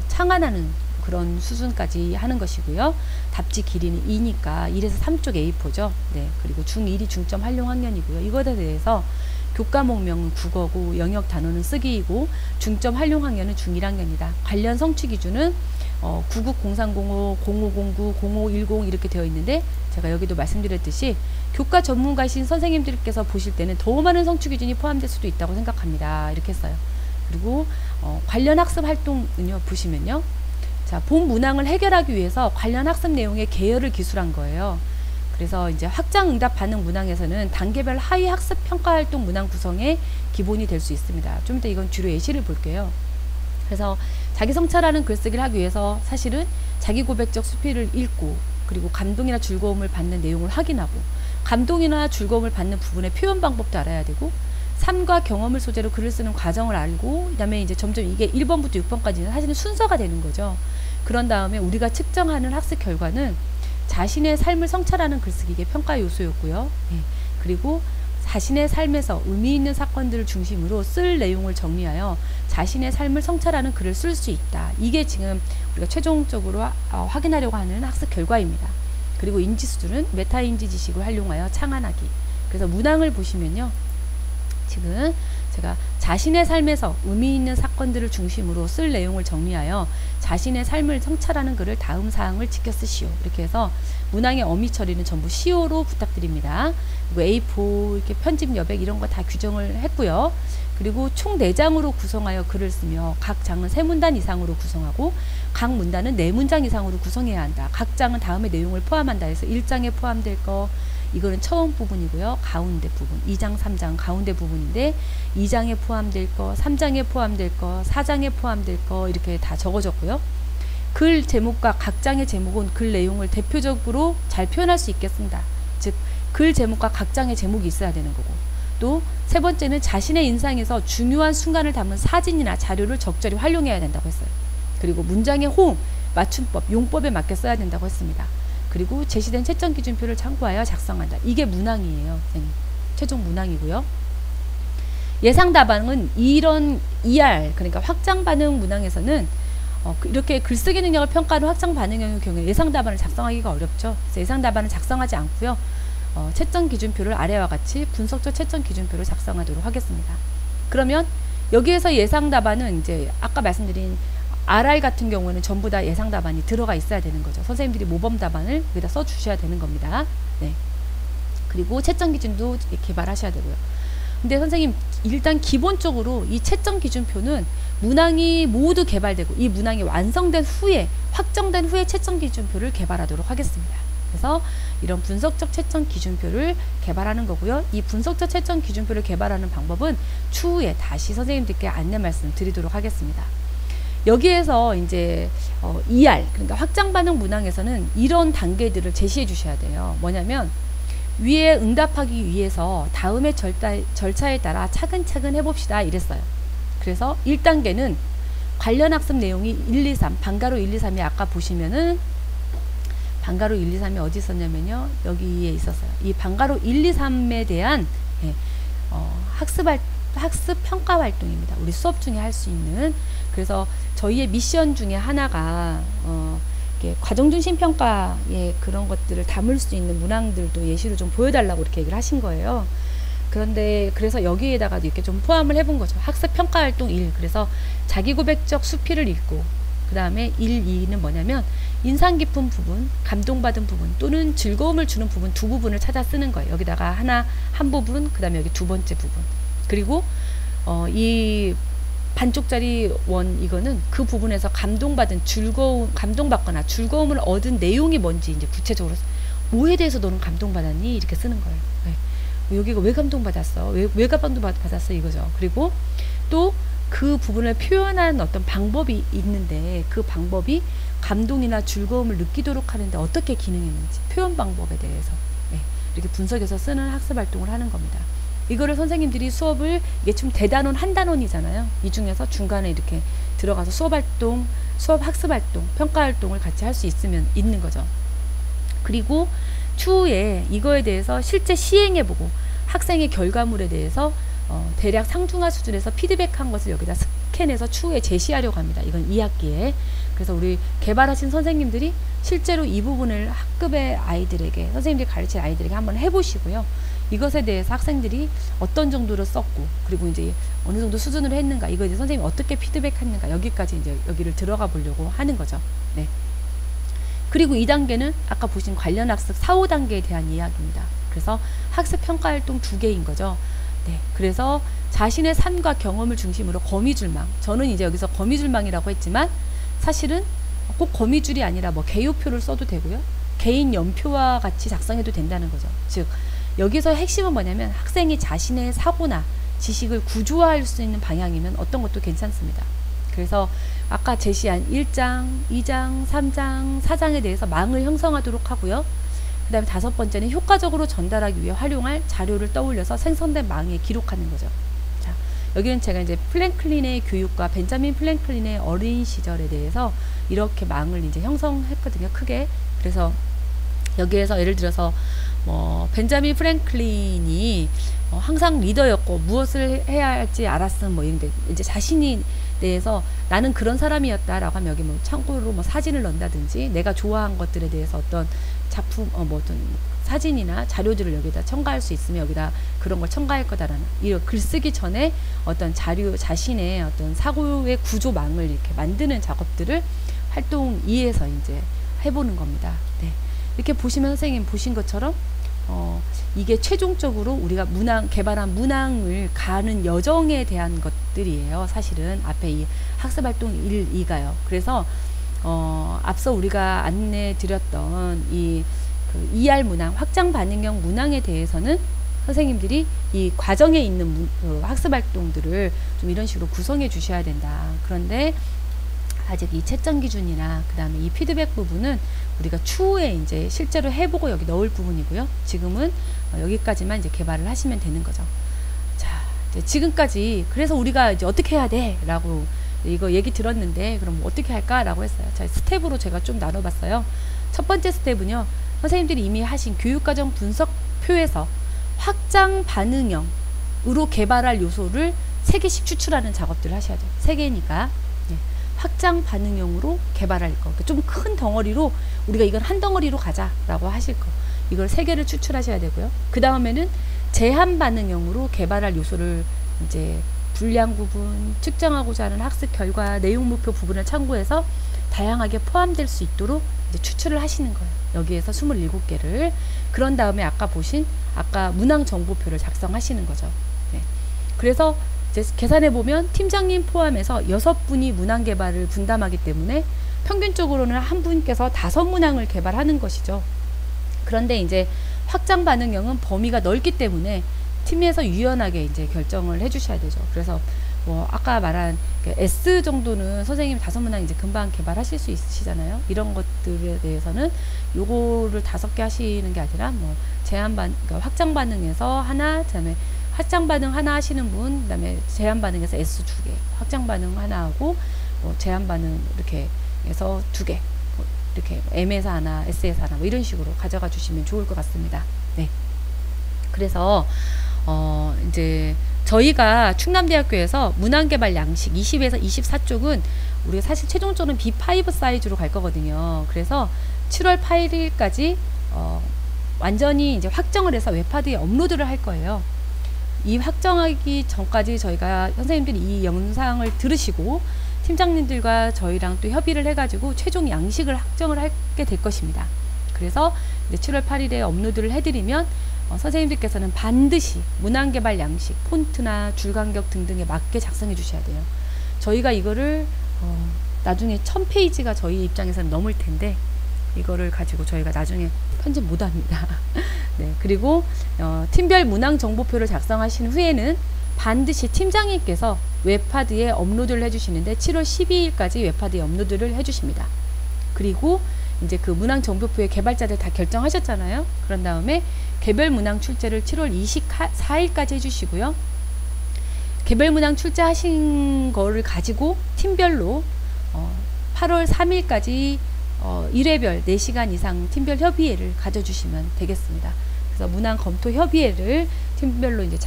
[SPEAKER 1] 창안하는 그런 수준까지 하는 것이고요. 답지 길이는 2니까 1에서 3쪽 A4죠. 네. 그리고 중1이 중점 활용 학년이고요. 이것에 대해서 교과목명은 국어고 영역 단어는 쓰기이고 중점 활용 학년은 중1학년이다. 관련 성취 기준은 990305, 0509, 0510 이렇게 되어 있는데 제가 여기도 말씀드렸듯이 교과 전문가이신 선생님들께서 보실 때는 더 많은 성취 기준이 포함될 수도 있다고 생각합니다. 이렇게 했어요. 그리고 관련 학습 활동은요. 보시면요. 자, 본 문항을 해결하기 위해서 관련 학습 내용의 계열을 기술한 거예요. 그래서 이제 확장 응답 반응 문항에서는 단계별 하위 학습 평가 활동 문항 구성의 기본이 될 수 있습니다. 좀 이따 이건 주로 예시를 볼게요. 그래서 자기 성찰하는 글쓰기를 하기 위해서 사실은 자기 고백적 수필을 읽고 그리고 감동이나 즐거움을 받는 내용을 확인하고 감동이나 즐거움을 받는 부분의 표현 방법도 알아야 되고 삶과 경험을 소재로 글을 쓰는 과정을 알고 그 다음에 이제 점점 이게 1번부터 6번까지는 사실은 순서가 되는 거죠. 그런 다음에 우리가 측정하는 학습 결과는 자신의 삶을 성찰하는 글쓰기의 평가 요소였고요. 그리고 자신의 삶에서 의미 있는 사건들을 중심으로 쓸 내용을 정리하여 자신의 삶을 성찰하는 글을 쓸 수 있다. 이게 지금 우리가 최종적으로 확인하려고 하는 학습 결과입니다. 그리고 인지 수준은 메타인지 지식을 활용하여 창안하기. 그래서 문항을 보시면요. 지금 제가 자신의 삶에서 의미 있는 사건들을 중심으로 쓸 내용을 정리하여 자신의 삶을 성찰하는 글을 다음 사항을 지켜 쓰시오. 이렇게 해서 문항의 어미 처리는 전부 시오로 부탁드립니다. 그리고 A4 이렇게 편집 여백 이런 거 다 규정을 했고요. 그리고 총 4장으로 구성하여 글을 쓰며 각 장은 3문단 이상으로 구성하고 각 문단은 4문장 이상으로 구성해야 한다. 각 장은 다음의 내용을 포함한다 해서 1장에 포함될 거 이거는 처음 부분이고요. 가운데 부분 2장 3장 가운데 부분인데 2장에 포함될 거 3장에 포함될 거 4장에 포함될 거 이렇게 다 적어졌고요. 글 제목과 각 장의 제목은 글 내용을 대표적으로 잘 표현할 수 있겠습니다. 즉 글 제목과 각 장의 제목이 있어야 되는 거고, 또 세 번째는 자신의 인상에서 중요한 순간을 담은 사진이나 자료를 적절히 활용해야 된다고 했어요. 그리고 문장의 호응, 맞춤법, 용법에 맞게 써야 된다고 했습니다. 그리고 제시된 채점 기준표를 참고하여 작성한다. 이게 문항이에요. 최종 문항이고요. 예상 답안은 이런 ER, 그러니까 확장 반응 문항에서는 이렇게 글쓰기 능력을 평가하는 확장 반응형의 경우에 예상 답안을 작성하기가 어렵죠. 그래서 예상 답안을 작성하지 않고요. 채점 기준표를 아래와 같이 분석적 채점 기준표를 작성하도록 하겠습니다. 그러면 여기에서 예상 답안은 이제 아까 말씀드린 RR 같은 경우에는 전부 다 예상 답안이 들어가 있어야 되는 거죠. 선생님들이 모범 답안을 여기다 써 주셔야 되는 겁니다. 네. 그리고 채점 기준도 개발하셔야 되고요. 근데 선생님 일단 기본적으로 이 채점 기준표는 문항이 모두 개발되고 이 문항이 완성된 후에 확정된 후에 채점 기준표를 개발하도록 하겠습니다. 그래서 이런 분석적 채점 기준표를 개발하는 거고요. 이 분석적 채점 기준표를 개발하는 방법은 추후에 다시 선생님들께 안내 말씀 드리도록 하겠습니다. 여기에서 이제 ER, 그러니까 확장 반응 문항에서는 이런 단계들을 제시해 주셔야 돼요. 뭐냐면 위에 응답하기 위해서 다음의 절차에 따라 차근차근 해봅시다 이랬어요. 그래서 1단계는 관련 학습 내용이 1, 2, 3, 방가로 1, 2, 3이 아까 보시면은 방가로 1, 2, 3이 어디 있었냐면요. 여기에 있었어요. 이 방가로 1, 2, 3에 대한 학습 평가 활동입니다. 우리 수업 중에 할 수 있는. 그래서 저희의 미션 중에 하나가 과정 중심 평가의 그런 것들을 담을 수 있는 문항들도 예시로 좀 보여달라고 이렇게 얘기를 하신 거예요. 그런데 그래서 여기에다가 이렇게 좀 포함을 해본 거죠. 학습 평가 활동 1. 그래서 자기 고백적 수필을 읽고, 그 다음에 1, 2는 뭐냐면 인상 깊은 부분, 감동받은 부분 또는 즐거움을 주는 부분 두 부분을 찾아 쓰는 거예요. 여기다가 한 부분, 그 다음에 여기 두 번째 부분. 그리고 이 반쪽짜리 원 이거는 그 부분에서 감동받거나 즐거움을 얻은 내용이 뭔지 이제 구체적으로 뭐에 대해서 너는 감동받았니? 이렇게 쓰는 거예요. 네. 여기가 왜 감동받았어? 왜 감동받았어? 이거죠. 그리고 또 그 부분을 표현하는 어떤 방법이 있는데 그 방법이 감동이나 즐거움을 느끼도록 하는데 어떻게 기능했는지 표현 방법에 대해서 이렇게 분석해서 쓰는 학습 활동을 하는 겁니다. 이거를 선생님들이 수업을 이게 좀 대단원 한 단원이잖아요. 이 중에서 중간에 이렇게 들어가서 수업 학습 활동, 평가 활동을 같이 할 수 있는 거죠. 그리고 추후에 이거에 대해서 실제 시행해보고 학생의 결과물에 대해서 대략 상중하 수준에서 피드백한 것을 여기다 스캔해서 추후에 제시하려고 합니다. 이건 2학기에. 그래서 우리 개발하신 선생님들이 실제로 이 부분을 학급의 아이들에게, 선생님들이 가르칠 아이들에게 한번 해보시고요. 이것에 대해서 학생들이 어떤 정도로 썼고, 그리고 이제 어느 정도 수준으로 했는가, 이거에 대해서 선생님이 어떻게 피드백했는가, 여기까지 이제 여기를 들어가 보려고 하는 거죠. 네. 그리고 2단계는 아까 보신 관련 학습 4, 5단계에 대한 이야기입니다. 그래서 학습 평가 활동 2개인 거죠. 네. 그래서 자신의 삶과 경험을 중심으로 거미줄망, 저는 이제 여기서 거미줄망이라고 했지만 사실은 꼭 거미줄이 아니라 뭐 개요표를 써도 되고요. 개인 연표와 같이 작성해도 된다는 거죠. 즉 여기서 핵심은 뭐냐면 학생이 자신의 사고나 지식을 구조화할 수 있는 방향이면 어떤 것도 괜찮습니다. 그래서 아까 제시한 1장, 2장, 3장, 4장에 대해서 망을 형성하도록 하고요. 그 다음에 5번째는 효과적으로 전달하기 위해 활용할 자료를 떠올려서 생성된 망에 기록하는 거죠. 자, 여기는 제가 이제 플랭클린의 교육과 벤자민 플랭클린의 어린 시절에 대해서 이렇게 망을 이제 형성했거든요. 크게. 그래서 여기에서 예를 들어서 벤자민 프랭클린이 항상 리더였고 무엇을 해야 할지 알았음 이런데 이제 자신이 대해서 나는 그런 사람이었다라고 하면 여기 참고로 사진을 넣는다든지 내가 좋아한 것들에 대해서 어떤 작품 뭐든 사진이나 자료들을 여기다 첨가할 수 있으면 여기다 그런 걸 첨가할 거다라는, 이 글쓰기 전에 어떤 자료 자신의 어떤 사고의 구조망을 이렇게 만드는 작업들을 활동 2에서 이제 해보는 겁니다. 네. 이렇게 보시면 선생님 보신 것처럼 이게 최종적으로 우리가 개발한 문항을 가는 여정에 대한 것들이에요. 사실은 앞에 이 학습활동 1, 2가요. 그래서 앞서 우리가 안내 드렸던 이 그 ER 문항, 확장 반응형 문항에 대해서는 선생님들이 이 과정에 있는 학습활동들을 좀 이런 식으로 구성해 주셔야 된다. 그런데 아직 이 채점 기준이나 그 다음에 이 피드백 부분은 우리가 추후에 이제 실제로 해보고 여기 넣을 부분이고요. 지금은 여기까지만 이제 개발을 하시면 되는 거죠. 자, 이제 지금까지 그래서 우리가 이제 어떻게 해야 돼? 라고 이거 얘기 들었는데 그럼 어떻게 할까? 라고 했어요. 자, 스텝으로 제가 좀 나눠봤어요. 첫 번째 스텝은요. 선생님들이 이미 하신 교육과정 분석표에서 확장 반응형으로 개발할 요소를 3개씩 추출하는 작업들을 하셔야 돼요. 3개니까. 확장 반응형으로 개발할 거. 좀 큰 덩어리로 우리가 이건 한 덩어리로 가자라고 하실 거. 이걸 3개를 추출하셔야 되고요. 그 다음에는 제한 반응형으로 개발할 요소를 이제 분량 부분, 측정하고자 하는 학습 결과, 내용 목표 부분을 참고해서 다양하게 포함될 수 있도록 이제 추출을 하시는 거예요. 여기에서 27개를. 그런 다음에 아까 보신 문항 정보표를 작성하시는 거죠. 네. 그래서 이제 계산해 보면 팀장님 포함해서 6분이 문항 개발을 분담하기 때문에 평균적으로는 한 분께서 5문항을 개발하는 것이죠. 그런데 이제 확장 반응형은 범위가 넓기 때문에 팀에서 유연하게 이제 결정을 해 주셔야 되죠. 그래서 뭐 아까 말한 S 정도는 선생님이 5문항 이제 금방 개발하실 수 있으시잖아요. 이런 것들에 대해서는 요거를 5개 하시는 게 아니라 뭐 그러니까 확장 반응에서 하나, 그다음에 확장 반응 하나 하시는 분, 그다음에 제한 반응에서 S 2개, 확장 반응 하나 하고 제한 반응 이렇게 해서 2개, 이렇게 M에서 하나, S에서 하나 뭐 이런 식으로 가져가 주시면 좋을 것 같습니다. 네. 그래서 이제 저희가 충남대학교에서 문항개발 양식 20에서 24쪽은 우리가 사실 최종적으로는 B5 사이즈로 갈 거거든요. 그래서 7월 8일까지 완전히 이제 확정을 해서 웹하드에 업로드를 할 거예요. 이 확정하기 전까지 저희가 선생님들이 이 영상을 들으시고 팀장님들과 저희랑 또 협의를 해가지고 최종 양식을 확정을 하게 될 것입니다. 그래서 이제 7월 8일에 업로드를 해드리면 선생님들께서는 반드시 문항개발 양식, 폰트나 줄간격 등등에 맞게 작성해 주셔야 돼요. 저희가 이거를 나중에 1000페이지가 저희 입장에서는 넘을 텐데 이거를 가지고 저희가 나중에 편집 못합니다. 네, 그리고 팀별 문항 정보표를 작성하신 후에는 반드시 팀장님께서 웹하드에 업로드를 해주시는데 7월 12일까지 웹하드에 업로드를 해주십니다. 그리고 이제 그 문항 정보표의 개발자들 다 결정하셨잖아요. 그런 다음에 개별 문항 출제를 7월 24일까지 해주시고요. 개별 문항 출제하신 거를 가지고 팀별로 8월 3일까지 1회별 4시간 이상 팀별 협의회를 가져주시면 되겠습니다. 그래서 문항 검토 협의회를 팀별로 이제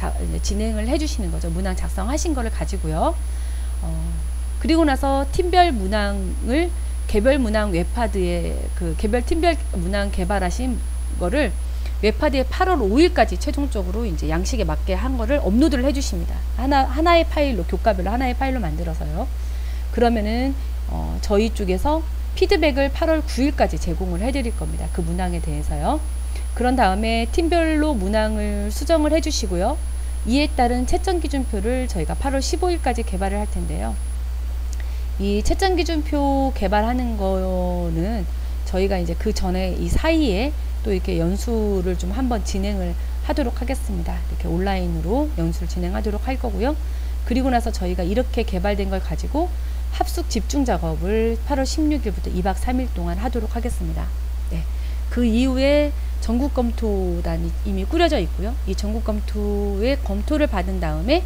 [SPEAKER 1] 진행을 해주시는 거죠. 문항 작성하신 거를 가지고요. 그리고 나서 팀별 문항을 개별 문항 웹하드에 개별 팀별 문항 개발하신 거를 웹하드에 8월 5일까지 최종적으로 이제 양식에 맞게 한 거를 업로드를 해주십니다. 하나의 파일로, 교과별로 하나의 파일로 만들어서요. 그러면은 저희 쪽에서 피드백을 8월 9일까지 제공을 해드릴 겁니다. 그 문항에 대해서요. 그런 다음에 팀별로 문항을 수정을 해주시고요. 이에 따른 채점 기준표를 저희가 8월 15일까지 개발을 할 텐데요. 이 채점 기준표 개발하는 거는 저희가 이제 그 전에 이 사이에 또 이렇게 연수를 좀 한번 진행을 하도록 하겠습니다. 이렇게 온라인으로 연수를 진행하도록 할 거고요. 그리고 나서 저희가 이렇게 개발된 걸 가지고 합숙 집중 작업을 8월 16일부터 2박 3일 동안 하도록 하겠습니다. 네. 그 이후에 전국 검토단이 이미 꾸려져 있고요. 이 전국 검토의 검토를 받은 다음에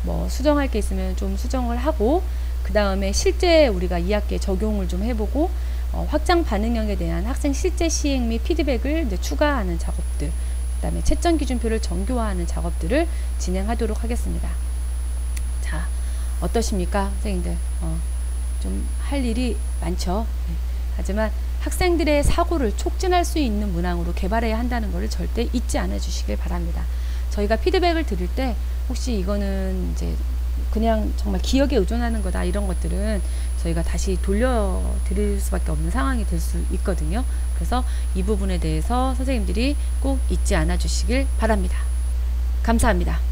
[SPEAKER 1] 뭐 수정할 게 있으면 좀 수정을 하고 그 다음에 실제 우리가 2학기에 적용을 좀 해보고 확장 반응형에 대한 학생 실제 시행 및 피드백을 이제 추가하는 작업들, 그 다음에 채점 기준표를 정교화하는 작업들을 진행하도록 하겠습니다. 자, 어떠십니까, 선생님들? 좀 할 일이 많죠. 네. 하지만 학생들의 사고를 촉진할 수 있는 문항으로 개발해야 한다는 것을 절대 잊지 않아 주시길 바랍니다. 저희가 피드백을 드릴 때 혹시 이거는 이제 그냥 정말 기억에 의존하는 거다, 이런 것들은 저희가 다시 돌려드릴 수밖에 없는 상황이 될 수 있거든요. 그래서 이 부분에 대해서 선생님들이 꼭 잊지 않아 주시길 바랍니다. 감사합니다.